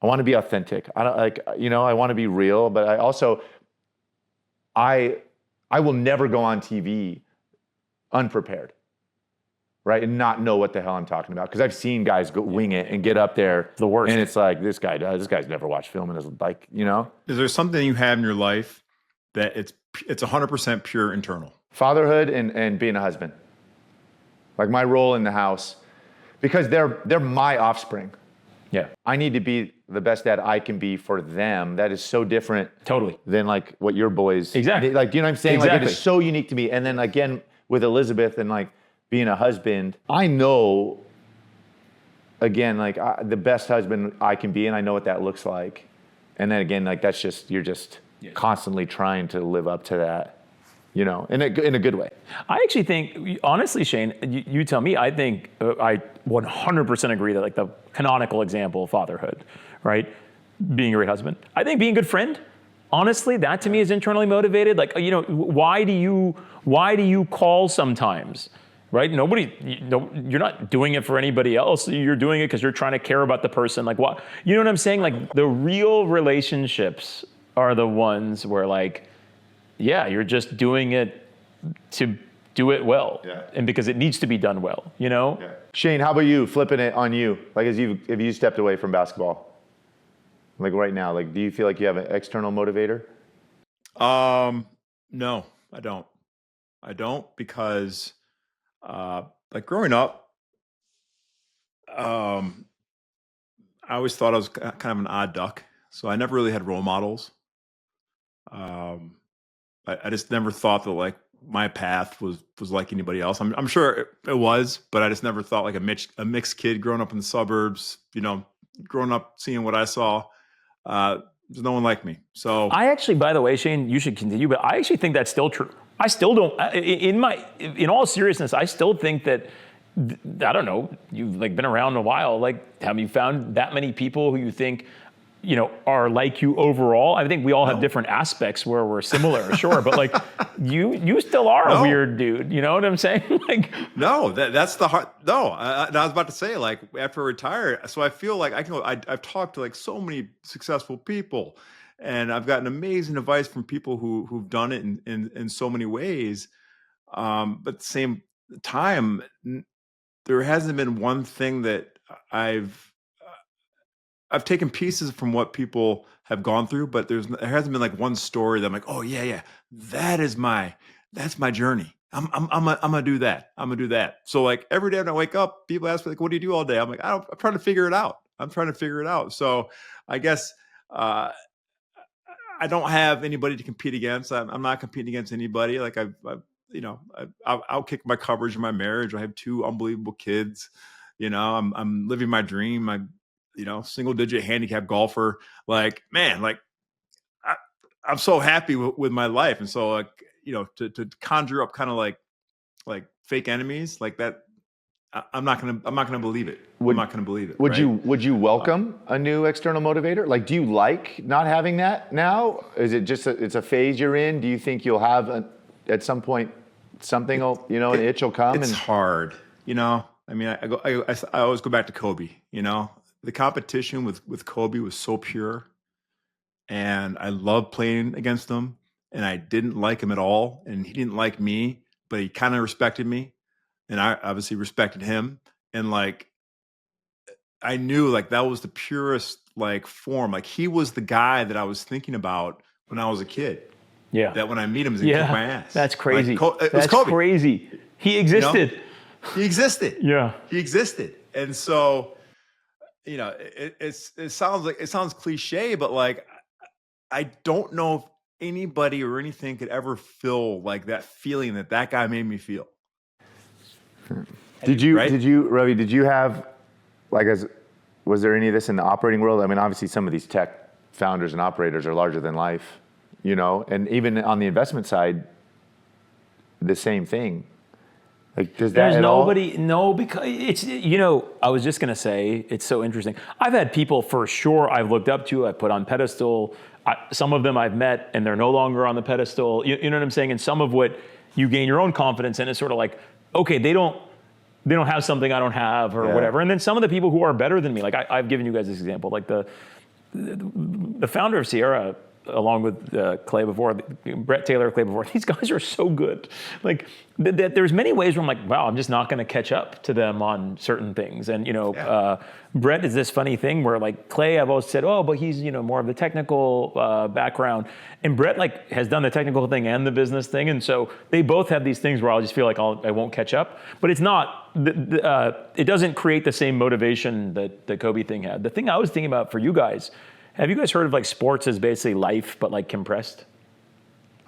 I want to be authentic. I don't like, you know, I want to be real, but I also, I will never go on TV unprepared, right? And not know what the hell I'm talking about. Because I've seen guys go wing it and get up there. The worst. And it's like, this guy's never watched film and is like, you know? Is there something you have in your life that it's 100% pure internal? Fatherhood and being a husband. Like my role in the house. Because they're my offspring. Yeah. I need to be the best dad I can be for them. That is so different Totally. than like what your boys. Exactly. Like, you know what I'm saying? Exactly. Like it is so unique to me. And then again, with Elizabeth and like being a husband, I know, again, like the best husband I can be, and I know what that looks like. And then again, like that's just, you're just constantly trying to live up to that. You know, in a good way. I actually think, honestly, Shane, you tell me, I think I 100% agree that like the canonical example of fatherhood, right? Being a great husband. I think being a good friend, honestly, that to me is internally motivated. Like, you know, why do you call sometimes, right? You're not doing it for anybody else. You're doing it because you're trying to care about the person. Like what, you know what I'm saying? Like the real relationships are the ones where like, yeah, you're just doing it to do it well, and because it needs to be done well, you know? Yeah. Shane, how about you, flipping it on you? Like if you stepped away from basketball, like right now, like do you feel like you have an external motivator? No, I don't. I don't because like growing up, I always thought I was kind of an odd duck. So I never really had role models. I just never thought that like my path was like anybody else. I'm sure it was, but I just never thought like a mixed kid growing up in the suburbs, you know, growing up seeing what I saw. There's no one like me. So I actually, by the way, Shane, you should continue, but I actually think that's still true. I still don't, in all seriousness, I still think that, I don't know, you've like been around a while, like have you found that many people who you think, you know, are like you overall? I think we all have different aspects where we're similar, sure, but like you still are a weird dude. You know what I'm saying? Like, no, that's the hard. No, I was about to say like after I retired, so I feel like I've talked to like so many successful people, and I've gotten amazing advice from people who've done it in so many ways. But at the same time, there hasn't been one thing that I've taken pieces from what people have gone through, but there hasn't been like one story that I'm like, oh yeah, that's my journey. I'm gonna do that. I'm gonna do that. So like every day when I wake up, people ask me like, what do you do all day? I'm like, I'm trying to figure it out. So I guess I don't have anybody to compete against. I'm not competing against anybody. Like I'll outkick my coverage in my marriage. I have 2 unbelievable kids. You know, I'm living my dream. Single digit handicap golfer. Like, man, like I'm so happy with my life. And so like, to conjure up kind of like fake enemies like that, I'm not going to believe it. I'm not going to believe it. Would you welcome a new external motivator? Like, do you like not having that now? Is it just it's a phase you're in? Do you think you'll have at some point something will, an itch will come? It's hard, I mean, I always go back to Kobe, the competition with Kobe was so pure, and I loved playing against him, and I didn't like him at all, and he didn't like me, but he kind of respected me, and I obviously respected him, and like I knew like that was the purest like form. Like he was the guy that I was thinking about when I was a kid. Yeah. That when I meet him, he's gonna kick my ass. That's crazy. Like, That's Kobe. crazy. He existed. He existed. Yeah. He existed, and so. It sounds cliche, but like, I don't know anybody or anything could ever feel like that feeling that guy made me feel. Did you, Right? Ravi, did you have, was there any of this in the operating world? I mean, obviously some of these tech founders and operators are larger than life, and even on the investment side, the same thing. Like, does that There's at all? no, because it's, I was just going to say, it's so interesting. I've had people for sure I've looked up to, I've put on pedestal. Some of them I've met and they're no longer on the pedestal. You know what I'm saying? And some of what you gain your own confidence in is sort of like, okay, they don't have something I don't have or whatever. And then some of the people who are better than me, like I've given you guys this example, like the founder of Sierra, along with Clay before, Brett Taylor, Clay before, these guys are so good. Like there's many ways where I'm like, wow, I'm just not going to catch up to them on certain things. And Brett is this funny thing where like Clay, I've always said, oh, but he's more of the technical background, and Brett like has done the technical thing and the business thing, and so they both have these things where I'll just feel like I won't catch up. But it's not. It doesn't create the same motivation that the Kobe thing had. The thing I was thinking about for you guys. Have you guys heard of like sports as basically life, but like compressed,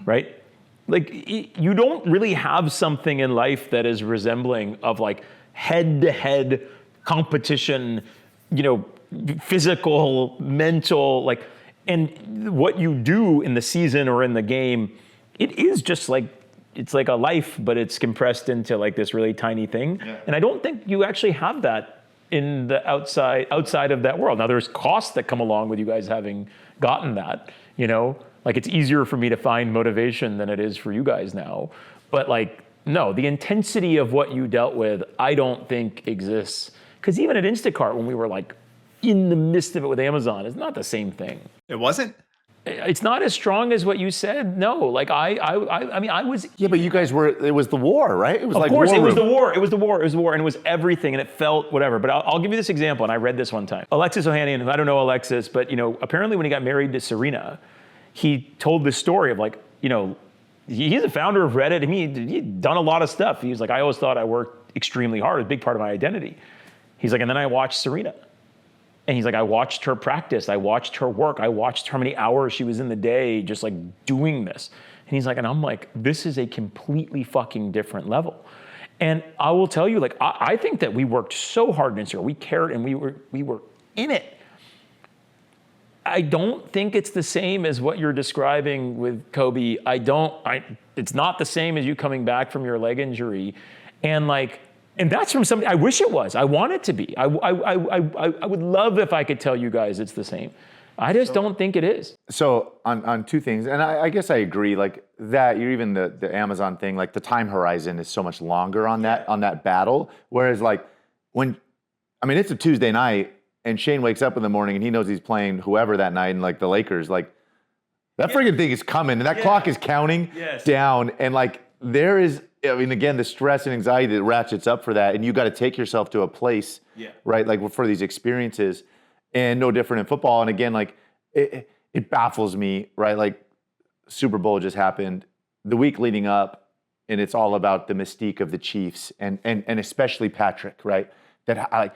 right? Like you don't really have something in life that is resembling of like head-to-head competition, physical, mental, like, and what you do in the season or in the game, it is just like, it's like a life, but it's compressed into like this really tiny thing. Yeah. And I don't think you actually have that in the outside of that world. Now there's costs that come along with you guys having gotten that, like it's easier for me to find motivation than it is for you guys now. But like, no, the intensity of what you dealt with, I don't think exists. Because even at Instacart, when we were like in the midst of it with Amazon, it's not the same thing. It wasn't? It's not as strong as what you said. No, like I mean, I was. Yeah, but you guys were. It was the war, right? It was of like course, war it was room. the war. It was the war. It was the war, and it was everything, and it felt whatever. But I'll give you this example, and I read this one time. Alexis Ohanian. I don't know Alexis, but apparently when he got married to Serena, he told this story of like, he's a founder of Reddit. I mean, he'd done a lot of stuff. He was like, I always thought I worked extremely hard. It was a big part of my identity. He's like, and then I watched Serena. And he's like, I watched her practice. I watched her work. I watched how many hours she was in the day just like doing this. And he's like, and I'm like, this is a completely fucking different level. And I will tell you, like, I think that we worked so hard in Instagram. We cared and we were in it. I don't think it's the same as what you're describing with Kobe. It's not the same as you coming back from your leg injury. And that's from somebody, I wish it was. I want it to be. I would love if I could tell you guys it's the same. I just don't think it is. So on two things, and I guess I agree, like that, you're even the Amazon thing, like the time horizon is so much longer on that battle. Whereas like it's a Tuesday night and Shane wakes up in the morning and he knows he's playing whoever that night and like the Lakers, like that friggin' thing is coming and that clock is counting down, and like there is, again, the stress and anxiety that ratchets up for that, and you got to take yourself to a place, right? Like for these experiences, and no different in football. And again, like it baffles me, right? Like Super Bowl just happened the week leading up, and it's all about the mystique of the Chiefs and especially Patrick, right? That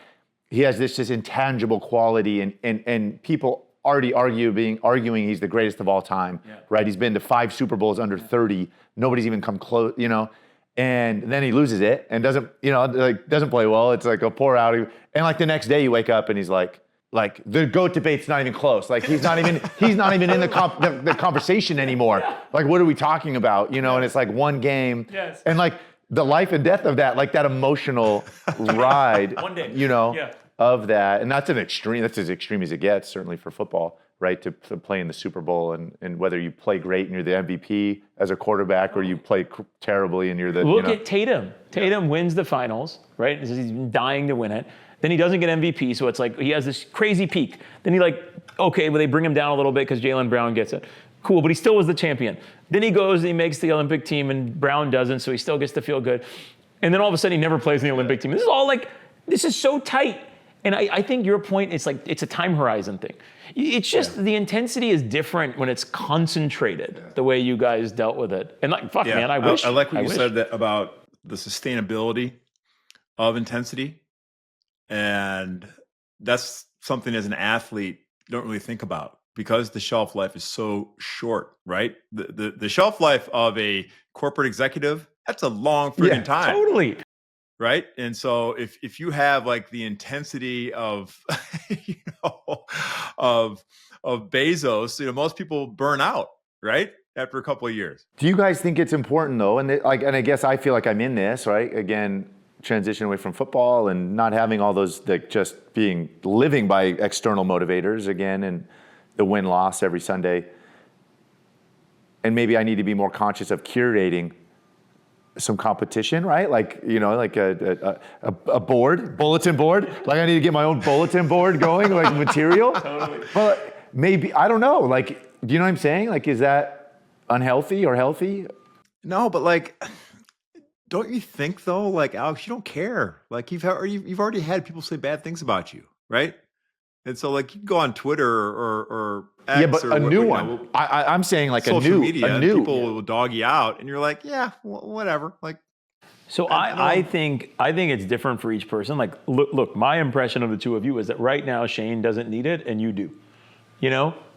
he has this intangible quality, and people already arguing he's the greatest of all time, right? He's been to 5 Super Bowls under 30. Nobody's even come close, And then he loses it and doesn't play well. It's like a poor outing. And like the next day you wake up and he's like the GOAT debate's not even close. Like he's not even in the conversation anymore. Like what are we talking about? And it's like one game. Yes. And like the life and death of that, like that emotional ride, one day. Of that. And that's as extreme as it gets, certainly for football, right? To play in the Super Bowl and whether you play great and you're the MVP as a quarterback or you play terribly and you're the... Look at Tatum. Tatum wins the finals, right? He's been dying to win it. Then he doesn't get MVP, so it's like he has this crazy peak. Then they bring him down a little bit because Jaylen Brown gets it. Cool, but he still was the champion. Then he goes and he makes the Olympic team and Brown doesn't, so he still gets to feel good. And then all of a sudden he never plays in the Olympic team. This is so tight. And I think your point is like, it's a time horizon thing. It's just the intensity is different when it's concentrated the way you guys dealt with it. And like, fuck man, I wish. I like what you said about the sustainability of intensity. And that's something as an athlete, you don't really think about. because the shelf life is so short, right? The shelf life of a corporate executive, that's a long freaking time. Totally. Right. And so if you have like the intensity of, you know, of Bezos, most people burn out, right? After a couple of years. Do you guys think it's important though? And and I guess I feel like I'm in this, right? Again, transition away from football and not having all those, like just living by external motivators again, and the win-loss every Sunday. And maybe I need to be more conscious of curating some competition, right? Like, like a bulletin board. Like I need to get my own bulletin board going, like material. Totally. But maybe, I don't know. Like, do you know what I'm saying? Like, is that unhealthy or healthy? No, but like, don't you think though, like Alex, you don't care. Like you've already had people say bad things about you, right? And so like you can go on Twitter or X, yeah, but or a new one. I'm saying like social media, a new. people will dog you out, and you're like, yeah, whatever. Like, so I think it's different for each person. Like, look, my impression of the two of you is that right now Shane doesn't need it, and you do.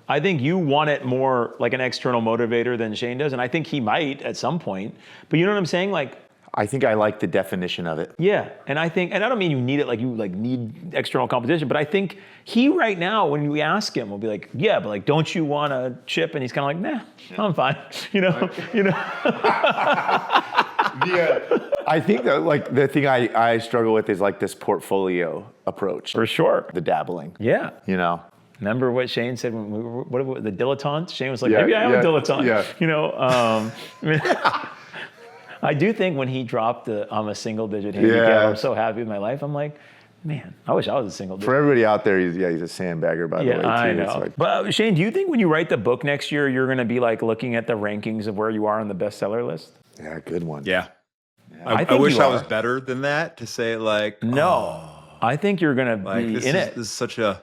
I think you want it more like an external motivator than Shane does, and I think he might at some point. But you know what I'm saying? Like, I think I like the definition of it. Yeah, and I don't mean you need it like you need external competition, but I think he right now, when we ask him, will be like, yeah, but like, don't you want a chip? And he's kind of like, nah, I'm fine. I think that like the thing I struggle with is like this portfolio approach. For sure. The dabbling. Yeah. Remember what Shane said when we were the dilettantes? Shane was like, maybe I am a dilettante. Yeah. I do think when he dropped the I'm a single digit handicap, I'm so happy with my life. I'm like, man, I wish I was a single digit. For everybody out there, he's a sandbagger, by the way. Yeah, I know. But Shane, do you think when you write the book next year, you're going to be like looking at the rankings of where you are on the bestseller list? Yeah, good one. Yeah. I wish I was better than that to say like, no. I think you're going to be in it. This is such a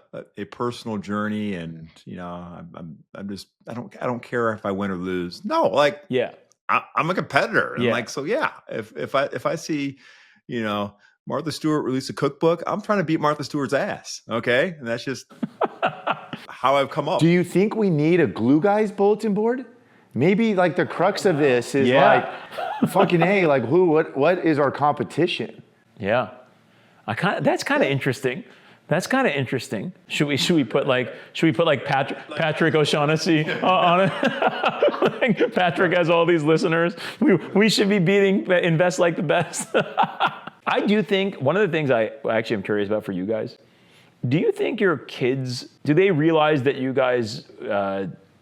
personal journey, and I'm just I don't care if I win or lose. No, like I'm a competitor, and like so if I see Martha Stewart release a cookbook, I'm trying to beat Martha Stewart's ass. Okay, and that's just how I've come up. Do you think we need a Glue Guys bulletin board? Maybe like the crux of this is like fucking A, like what is our competition? Yeah. That's kind of interesting. That's kind of interesting. Should we put like Patrick O'Shaughnessy on it? Like Patrick has all these listeners. We should be beating Invest Like the Best. I do think one of the things I actually am curious about for you guys. Do you think your kids, do they realize that you guys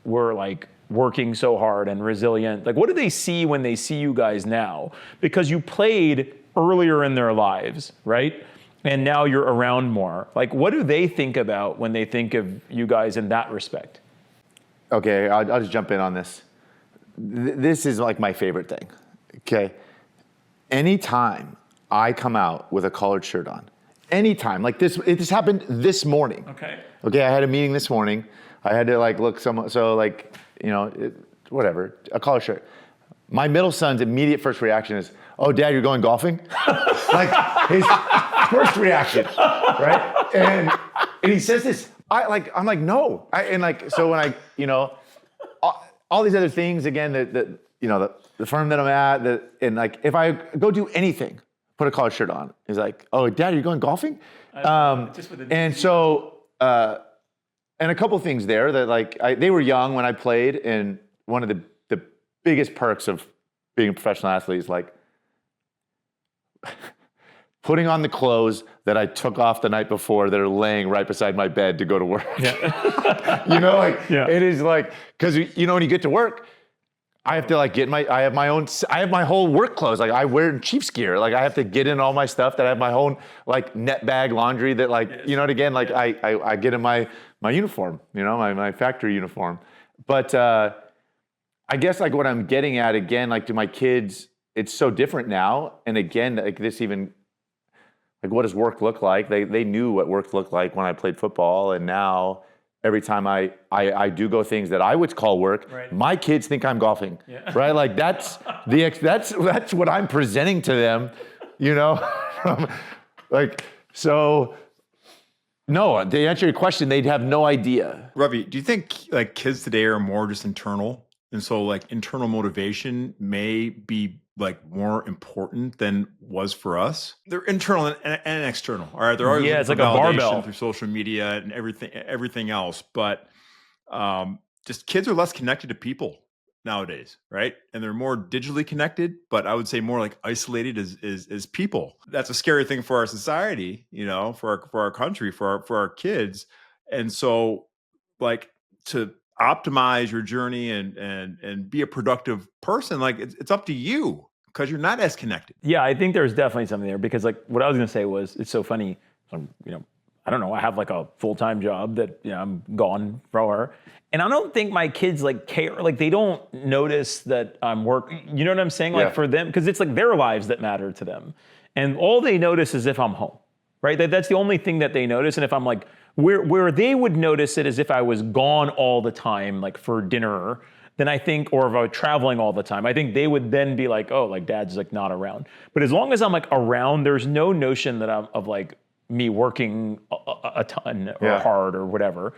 were like working so hard and resilient? Like what do they see when they see you guys now? Because you played earlier in their lives, right? And now you're around more. Like, what do they think about when they think of you guys in that respect? Okay, I'll just jump in on this. This is like my favorite thing, okay? Anytime I come out with a collared shirt on, anytime, like this, it just happened this morning. Okay, I had a meeting this morning. I had to like look whatever, a collared shirt. My middle son's immediate first reaction is, oh, Dad, you're going golfing? Like, his first reaction, right? And he says this, I'm like, no. So when all these other things, again, the firm that I'm at, and like, if I go do anything, put a collared shirt on, he's like, oh, Dad, you're going golfing? And so, and a couple things there that like, they were young when I played, and one of the biggest perks of being a professional athlete is like, putting on the clothes that I took off the night before that are laying right beside my bed to go to work. Yeah. It is like, because when you get to work, I have to like I have my whole work clothes. Like I wear Chiefs gear. Like I have to get in all my stuff that I have my own like net bag laundry that like, I get in my uniform, my factory uniform. But I guess like what I'm getting at again, like to my kids, it's so different now. And again, like this even, like what does work look like? They knew what work looked like when I played football, and now every time I do go things that I would call work, my kids think I'm golfing, right? Like that's what I'm presenting to them, like so. No, to answer your question, they'd have no idea. Ravi, do you think like kids today are more just internal? And so like internal motivation may be like more important than was for us. They're internal and external. All right. They're always Yeah, looking it's for like a validation barbell. through social media and everything else. But just kids are less connected to people nowadays, right? And they're more digitally connected, but I would say more like isolated as people. That's a scary thing for our society, you know, for our country, for our kids. And so like to optimize your journey and be a productive person, like it's up to you because you're not as connected. Yeah, I think there's definitely something there because like what I was gonna say was it's so funny. I don't know, I have like a full-time job that I'm gone for, and I don't think my kids like care. Like they don't notice that I'm working. You know what I'm saying? Like for them, because it's like their lives that matter to them, and all they notice is if I'm home, right? That's the only thing that they notice. And if I'm like where they would notice it is if I was gone all the time, like for dinner. Then I think, or if I was traveling all the time, I think they would then be like, oh, like dad's like not around. But as long as I'm like around, there's no notion that I'm of like me working a ton or hard or whatever.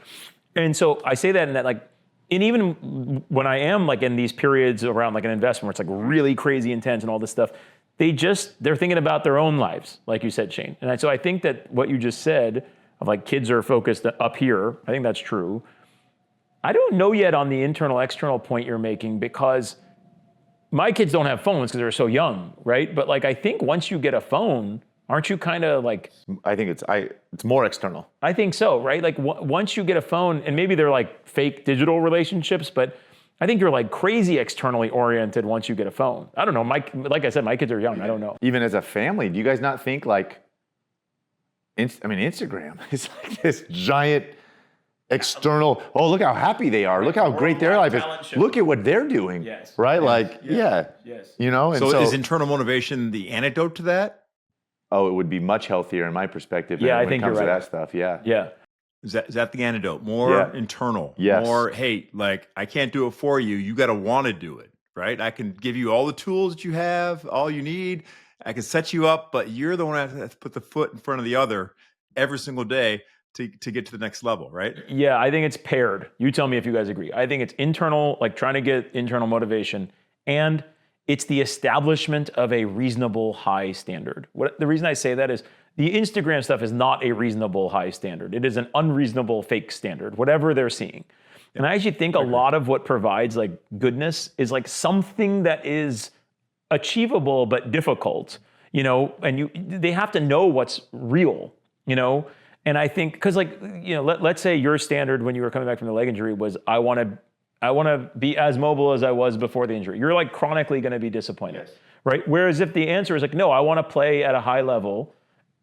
And so I say that in that like, and even when I am like in these periods around like an investment where it's like really crazy intense and all this stuff, they're thinking about their own lives, like you said, Shane. And so I think that what you just said of like kids are focused up here, I think that's true. I don't know yet on the internal external point you're making because my kids don't have phones because they're so young, right? But like I think once you get a phone, aren't you kind of like? I think it's more external. I think so, right? Like once you get a phone, and maybe they're like fake digital relationships, but I think you're like crazy externally oriented once you get a phone. I don't know. Like I said, my kids are young. I don't know. Even as a family, do you guys not think like? Instagram is like this giant external. Oh, look how happy they are! Look how great their life is! Look at what they're doing! Yes. Right? Yes. Like, Yes. yeah. Yes. You know. And So is internal motivation the antidote to that? Oh, it would be much healthier in my perspective. Yeah, I when think it comes you're to right. that stuff. Yeah. Yeah. Is that the antidote? More internal. Yes. More, hey, like I can't do it for you. You got to want to do it, right? I can give you all the tools that you have, all you need. I can set you up, but you're the one that has to put the foot in front of the other every single day to get to the next level, right? Yeah, I think it's paired. You tell me if you guys agree. I think it's internal, like trying to get internal motivation, and it's the establishment of a reasonable high standard. The reason I say that is the Instagram stuff is not a reasonable high standard. It is an unreasonable fake standard, whatever they're seeing. And I actually think a lot of what provides like goodness is like something that is achievable but difficult, and they have to know what's real, And I think, because like, let's say your standard when you were coming back from the leg injury was, I want to be as mobile as I was before the injury. You're like chronically going to be disappointed, right? Whereas if the answer is like, no, I want to play at a high level,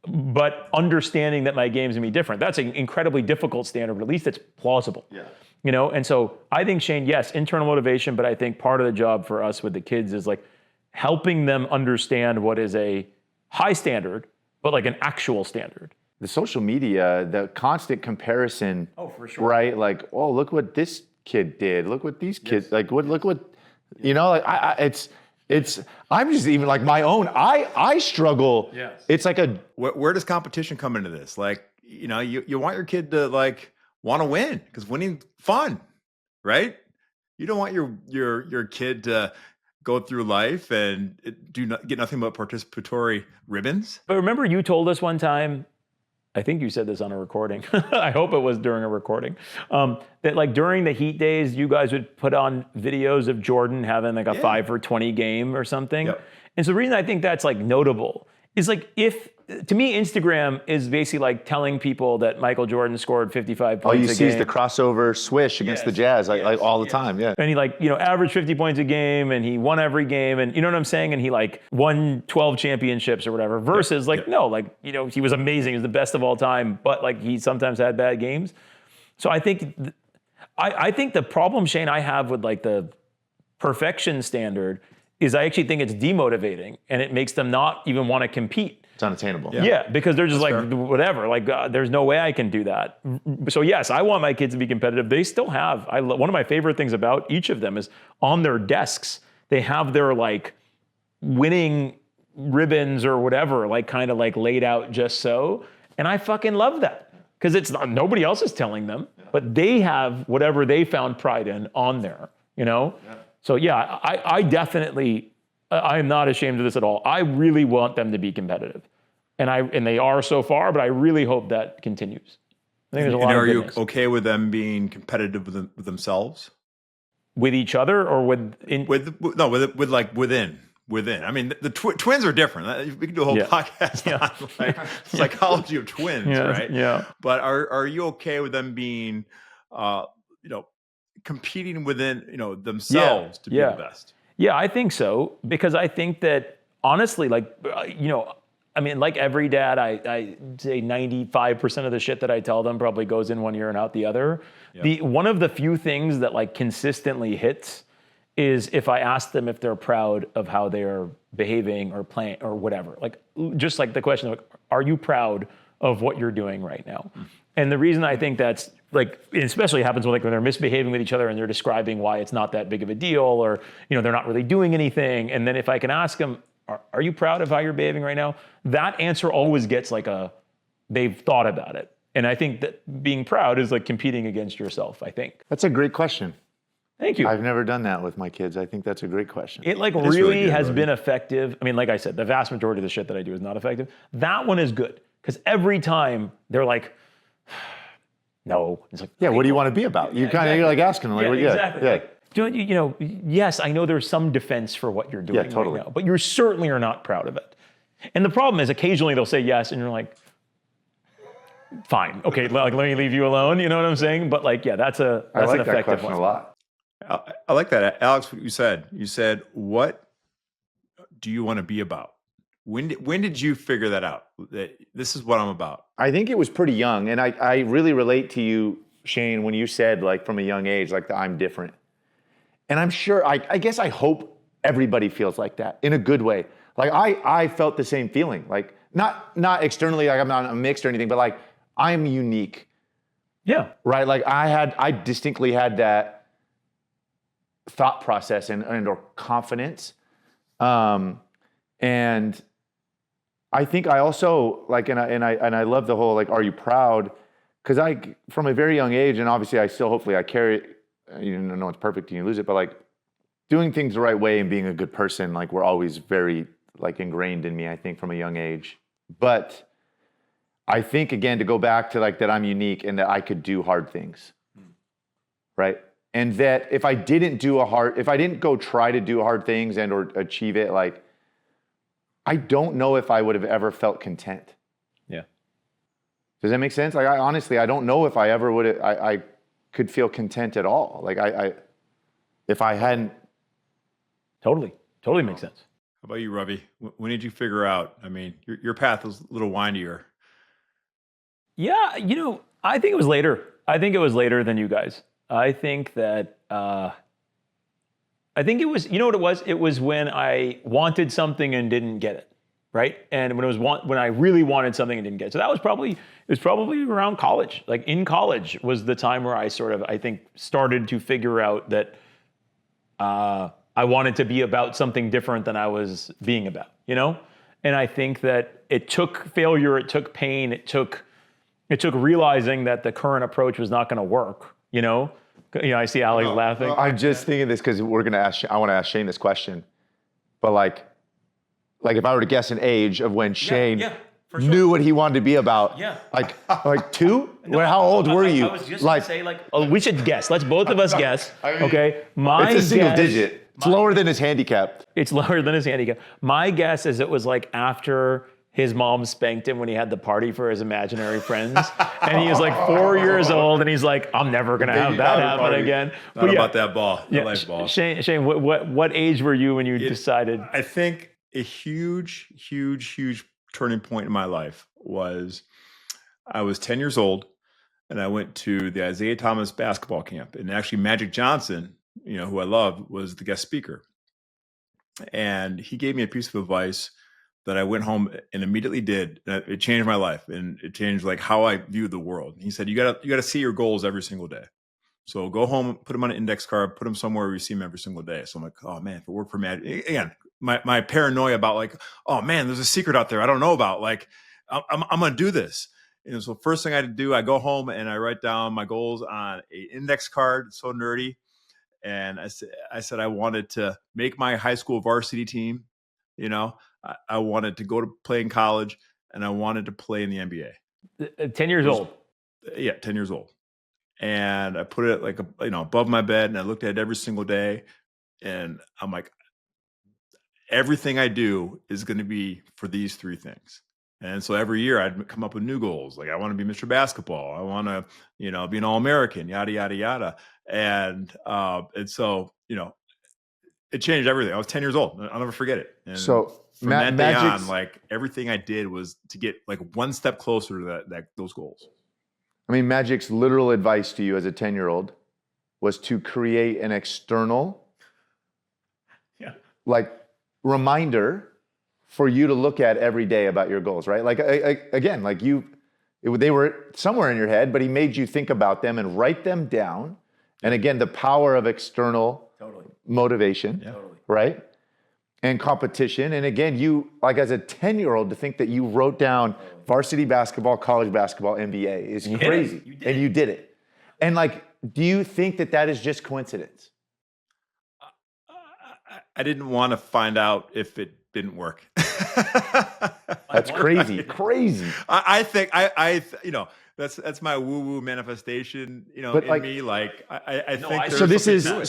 but understanding that my game's going to be different. That's an incredibly difficult standard, but at least it's plausible. Yeah. And so I think, Shane, yes, internal motivation, but I think part of the job for us with the kids is like helping them understand what is a high standard, but like an actual standard. The social media, the constant comparison. Oh, for sure. Right? Like, oh, look what this kid did. Look what these kids, look what, like I'm just even like my own, I struggle. Yes. It's like where does competition come into this? Like, you want your kid to like want to win because winning's fun, right? You don't want your kid to go through life and get nothing but participatory ribbons. But remember you told us one time, I think you said this on a recording. I hope it was during a recording. That like during the heat days, you guys would put on videos of Jordan having like a 5 for 20 game or something. Yep. And so the reason I think that's like notable is like to me, Instagram is basically like telling people that Michael Jordan scored 55 points a game. All you see is the crossover swish against the Jazz like all the time, yeah. And he like, averaged 50 points a game and he won every game and you know what I'm saying? And he like won 12 championships or whatever versus no, like, he was amazing. He was the best of all time, but like he sometimes had bad games. So I think, I think the problem, Shane, I have with like the perfection standard is I actually think it's demotivating and it makes them not even want to compete. It's unattainable. Yeah, because they're just whatever. Like, there's no way I can do that. So yes, I want my kids to be competitive. They still have. One of my favorite things about each of them is on their desks, they have their like winning ribbons or whatever, like kind of like laid out just so. And I fucking love that. because it's not, nobody else is telling them, but they have whatever they found pride in on there, you know? Yeah. So yeah, I definitely, I am not ashamed of this at all. I really want them to be competitive. And they are so far, but I really hope that continues. I think there's a lot of goodness. Are you okay with them being competitive with themselves? With each other or within? I mean, the twins are different. We can do a whole podcast on like psychology of twins, right? Yeah. But are you okay with them being, competing within, themselves to be the best? Yeah, I think so, because I think that honestly, like, I mean, like every dad, I say 95% of the shit that I tell them probably goes in one ear and out the other. Yeah. One of the few things that like consistently hits is if I ask them if they're proud of how they're behaving or playing or whatever. Like, just like the question of, are you proud of what you're doing right now? Mm. And the reason I think that's like, it especially happens when they're misbehaving with each other and they're describing why it's not that big of a deal, or, they're not really doing anything. And then if I can ask them, are you proud of how you're behaving right now? That answer always gets like they've thought about it. And I think that being proud is like competing against yourself, I think. That's a great question. Thank you. I've never done that with my kids. I think that's a great question. It like really has been effective. I mean, like I said, the vast majority of the shit that I do is not effective. That one is good, because every time they're like, no. It's like, yeah, what do you want to be about? You kind of, you're like asking them, like, exactly. Yeah. Yes, I know there's some defense for what you're doing right now, but you certainly are not proud of it. And the problem is occasionally they'll say yes, and you're like, fine, okay, like let me leave you alone. You know what I'm saying? But like, yeah, that's an effective one. I like that question a lot. I like that, Alex. What you said. You said, "What do you want to be about?" When did you figure that out? That this is what I'm about. I think it was pretty young, and I really relate to you, Shane, when you said like from a young age, like I'm different. And I'm sure, I guess I hope everybody feels like that in a good way. Like I felt the same feeling, like not externally, like I'm not mixed or anything, but like I'm unique. Yeah. Right. Like I distinctly had that thought process and or confidence. And I think I also like, and I love the whole, like, are you proud? Cause from a very young age, and obviously I still, hopefully I carry it, no one's perfect and you lose it, but like doing things the right way and being a good person, like were always very like ingrained in me, I think, from a young age. But I think, again, to go back to like that I'm unique and that I could do hard things, right? And that if I didn't go try to do hard things and or achieve it, like, I don't know if I would have ever felt content. Yeah. Does that make sense? Like, I don't know if I ever would have, I could feel content at all. Like if I hadn't. Totally makes sense. How about you, Ravi? When did you figure out? I mean, your path was a little windier. Yeah, I think it was later. I think it was later than you guys. I think that, I think it was, you know what it was? It was when I wanted something and didn't get it, right? And when I really wanted something and didn't get it. So it was probably around college. Like in college was the time where I sort of, I think, started to figure out that I wanted to be about something different than I was being about, And I think that it took failure, it took pain, it took realizing that the current approach was not going to work, I see Alex laughing. I'm just thinking this because I want to ask Shane this question. But like if I were to guess an age of when Shane knew what he wanted to be about, like 2? No, how old were you? I was just going to say we should guess. Let's both of us guess. Okay. It's a single digit. It's lower than his handicap. It's lower than his handicap. My guess is it was like after his mom spanked him when he had the party for his imaginary friends. And he was like 4 years old, and he's like, I'm never going to have that happen again. Not about that ball, the life ball. Shane, what age were you when you decided? I think a huge, huge, huge turning point in my life was I was 10 years old, and I went to the Isaiah Thomas basketball camp. And actually Magic Johnson, who I love, was the guest speaker. And he gave me a piece of advice that I went home and immediately did. It changed my life, and it changed like how I view the world. He said, you gotta see your goals every single day. So go home, put them on an index card, put them somewhere where you see them every single day. So I'm like, oh man, if it worked for me, again, my paranoia about like, oh man, there's a secret out there I don't know about. Like, I'm gonna do this. so first thing I do, I go home and I write down my goals on an index card. It's so nerdy. And I said I wanted to make my high school varsity team. I wanted to go to play in college, and I wanted to play in the NBA. 10 years old. Yeah, 10 years old. And I put it like above my bed, and I looked at it every single day. And I'm like, everything I do is going to be for these three things. And so every year I'd come up with new goals. Like, I want to be Mr. Basketball. I want to, be an All-American, yada, yada, yada. And so, it changed everything. I was 10 years old. I'll never forget it. And so from that day on, like, everything I did was to get like one step closer to those goals. I mean, Magic's literal advice to you as a 10-year-old was to create an external, like, reminder for you to look at every day about your goals, right? Like, again, like they were somewhere in your head, but he made you think about them and write them down. And again, the power of external motivation, right? And competition. And again, you, like, as a 10-year-old, to think that you wrote down varsity basketball, college basketball, NBA is crazy. And you did it. And like, do you think that is just coincidence? I didn't want to find out if it didn't work. That's crazy. Crazy. I think that's my woo-woo manifestation, but in like, me. Like, I think so this is the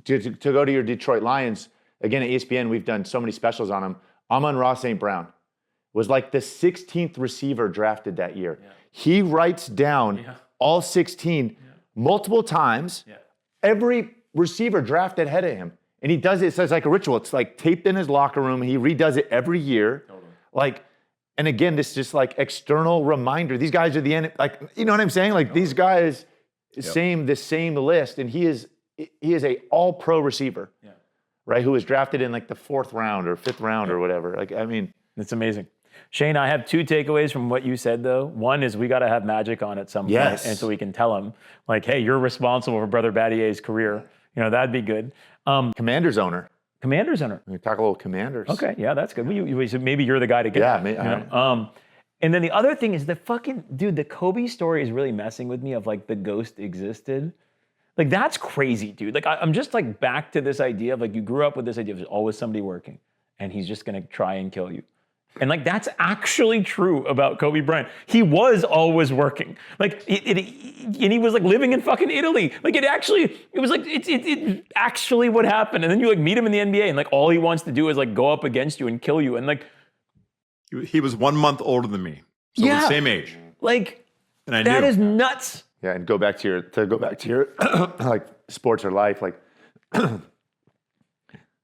to go to your Detroit Lions again at ESPN. We've done so many specials on him. Amon-Ra St. Brown was like the 16th receiver drafted that year. Yeah. He writes down all 16 multiple times. Yeah. Every receiver drafted ahead of him. And he does it, it's like a ritual. It's like taped in his locker room. He redoes it every year. Totally. Like, and again, this just like external reminder. These guys are the end, like, you know what I'm saying? Like, these guys, the same list. And he is a all-pro receiver, right? Who was drafted in like the 4th round or 5th round or whatever. Like, I mean. It's amazing. Shane, I have 2 takeaways from what you said, though. One is we got to have Magic on at some point. And so we can tell him, like, hey, you're responsible for Brother Battier's career. That'd be good. Commander's owner. Commander's owner. We talk a little Commanders. Okay, yeah, that's good. Maybe you're the guy to get. Yeah, and then the other thing is the Kobe story is really messing with me. Of like the ghost existed, like that's crazy, dude. Like I'm just like back to this idea of like you grew up with this idea of there's always somebody working, and he's just gonna try and kill you. And like that's actually true about Kobe Bryant. He was always working. Like and he was like living in fucking Italy. Like it was like it's actually what happened. And then you like meet him in the NBA and like all he wants to do is like go up against you and kill you. And like he was 1 month older than me. So the same age. Like and I that knew. Is nuts. Yeah, and go back to your like sports or life, like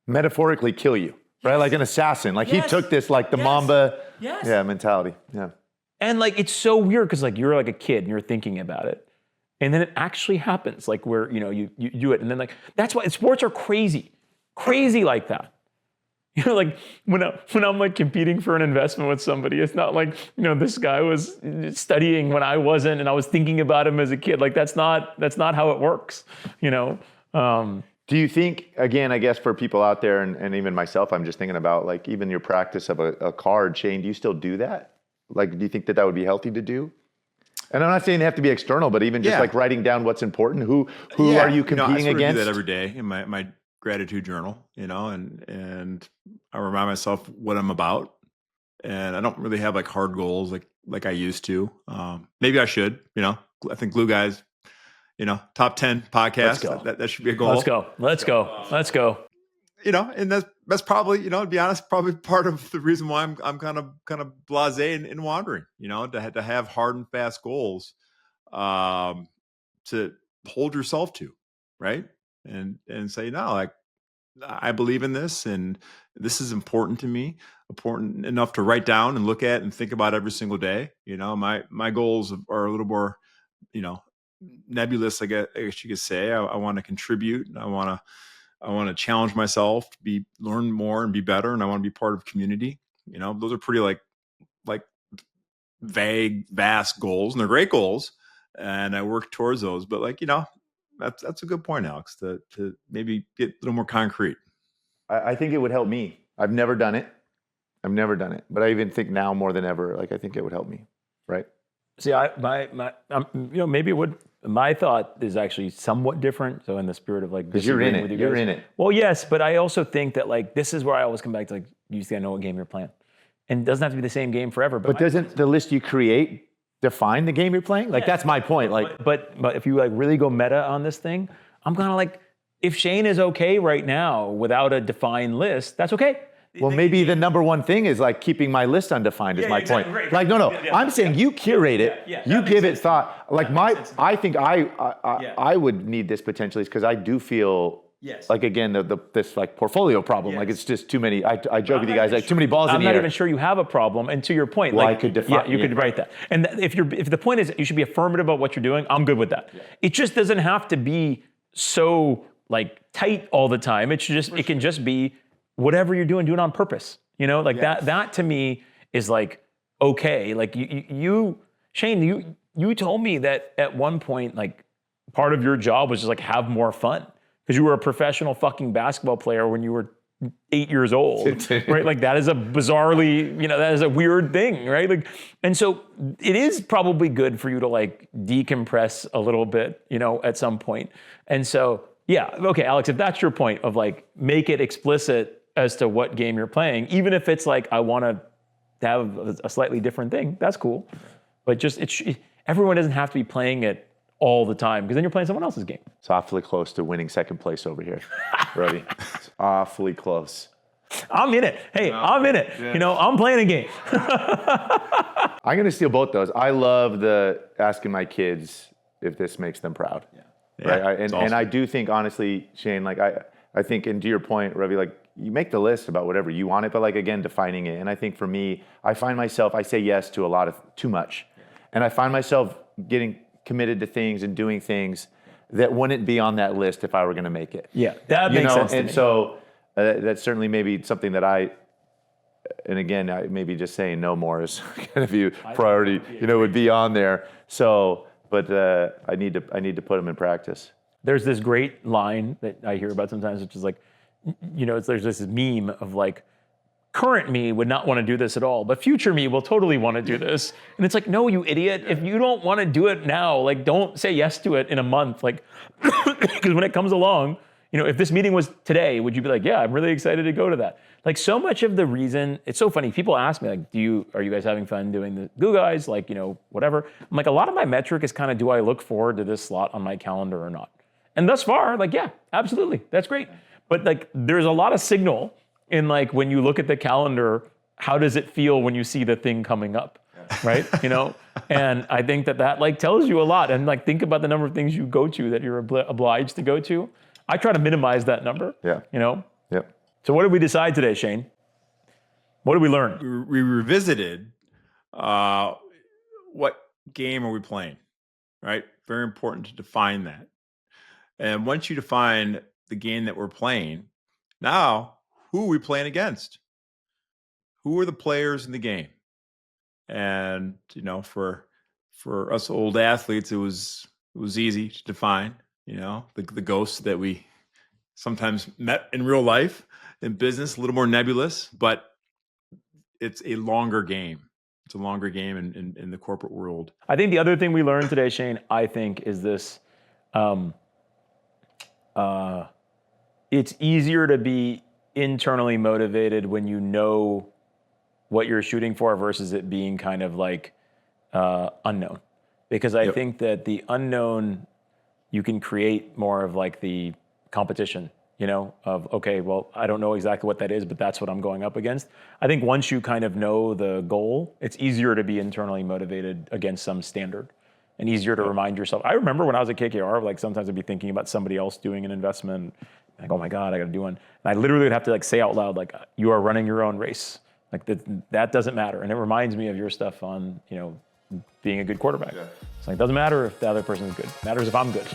metaphorically kill you. Right, like an assassin. Like he took this, like the Mamba, mentality. Yeah, and like it's so weird because like you're like a kid and you're thinking about it, and then it actually happens. Like where you do it, and then like that's why sports are crazy like that. Like when I'm like competing for an investment with somebody, it's not like this guy was studying when I wasn't, and I was thinking about him as a kid. Like that's not how it works. Do you think, again, I guess for people out there, and even myself, I'm just thinking about like even your practice of a card, Shane, do you still do that? Like, do you think that would be healthy to do? And I'm not saying they have to be external, but even just like writing down what's important. Who are you competing against? I do that every day in my gratitude journal, and I remind myself what I'm about. And I don't really have like hard goals like I used to. Maybe I should, I think Glue Guys, top 10 podcast. That should be a goal. Let's go. And that's probably, to be honest, probably part of the reason why I'm kind of blasé and wandering, to have hard and fast goals, to hold yourself to, right? And say, no, like I believe in this and this is important to me, important enough to write down and look at and think about every single day. My goals are a little more, nebulous, I guess you could say. I want to contribute. I want to challenge myself to learn more and be better. And I want to be part of community. Those are pretty like vague, vast goals, and they're great goals. And I work towards those. But that's a good point, Alex, to maybe get a little more concrete. I think it would help me. I've never done it. I've never done it, but I even think now more than ever, like I think it would help me, right? See, maybe it would. My thought is actually somewhat different. So in the spirit of like, Because you're in disagreeing with it. you You're guys. in it. Well, yes, but I also think that like this is where I always come back to like, you just gotta know what game you're playing, and it doesn't have to be the same game forever. But doesn't the list you create define the game you're playing? Like that's my point. Like, but if you like really go meta on this thing, I'm kind of like, if Shane is okay right now without a defined list, that's okay. well, maybe the number one thing is like keeping my list undefined is my exactly, point. right. Like, no, Yeah. I'm saying you curate it, you that give makes it thought. Like I think I would need this potentially because I do feel like again this like portfolio problem. Like it's just too many. I joke with you guys like too many balls in the air. I'm not even sure you have a problem. And to your point, Well, like I could define. you could write that. And if the point is you should be affirmative about what you're doing, I'm good with that. It just doesn't have to be so like tight all the time. It can just be whatever you're doing, do it on purpose. You know, like that to me is like okay. Like you Shane, you told me that at one point like part of your job was just like have more fun because you were a professional fucking basketball player when you were 8 years old, right? Like that is a bizarrely, that is a weird thing, right? Like, and so it is probably good for you to like decompress a little bit, at some point. And so, yeah, okay, Alex, if that's your point of like make it explicit as to what game you're playing, even if it's like I want to have a slightly different thing, that's cool. But just everyone doesn't have to be playing it all the time because then you're playing someone else's game. It's awfully close to winning second place over here, Ravi. It's awfully close. I'm in it. Hey, I'm in it. Yeah. I'm playing a game. I'm going to steal both those. I love the asking my kids if this makes them proud. Yeah. Right? Awesome. And I do think, honestly, Shane, like I think, and to your point, Ravi, like you make the list about whatever you want it, but like, again, defining it. And I think for me, I find myself, I say yes to too much. And I find myself getting committed to things and doing things that wouldn't be on that list if I were going to make it. Yeah, that makes sense to me. And so that's certainly maybe something that and again, I maybe just saying no more is kind of a priority, would be on there. So, but I need to put them in practice. There's this great line that I hear about sometimes, which is like, there's this meme of like, current me would not want to do this at all, but future me will totally want to do this. And it's like, no, you idiot. If you don't want to do it now, like don't say yes to it in a month. Like, because when it comes along, if this meeting was today, would you be like, yeah, I'm really excited to go to that? Like so much of the reason, it's so funny. People ask me like, are you guys having fun doing the Goo Guys? Like, whatever. I'm like, a lot of my metric is kind of, do I look forward to this slot on my calendar or not? And thus far, like, yeah, absolutely. That's great. But like, there's a lot of signal in like, when you look at the calendar, how does it feel when you see the thing coming up, right? And I think that like tells you a lot. And like, think about the number of things you go to that you're obliged to go to. I try to minimize that number. Yeah. Yep. So what did we decide today, Shane? What did we learn? We revisited what game are we playing, right? Very important to define that. And once you define the game that we're playing, now who are we playing against? Who are the players in the game? And for us old athletes, it was easy to define. The ghosts that we sometimes met in real life. In business, a little more nebulous, but it's a longer game. It's a longer game in the corporate world. I think the other thing we learned today, Shane, I think is this. It's easier to be internally motivated when you know what you're shooting for versus it being kind of like unknown. Because I think that the unknown, you can create more of like the competition, of, okay, well, I don't know exactly what that is, but that's what I'm going up against. I think once you kind of know the goal, it's easier to be internally motivated against some standard and easier to remind yourself. I remember when I was at KKR, like sometimes I'd be thinking about somebody else doing an investment, like, oh my God, I got to do one. And I literally would have to like say out loud, like, you are running your own race. Like that doesn't matter. And it reminds me of your stuff on, being a good quarterback. Yeah. It's like, it doesn't matter if the other person is good. It matters if I'm good.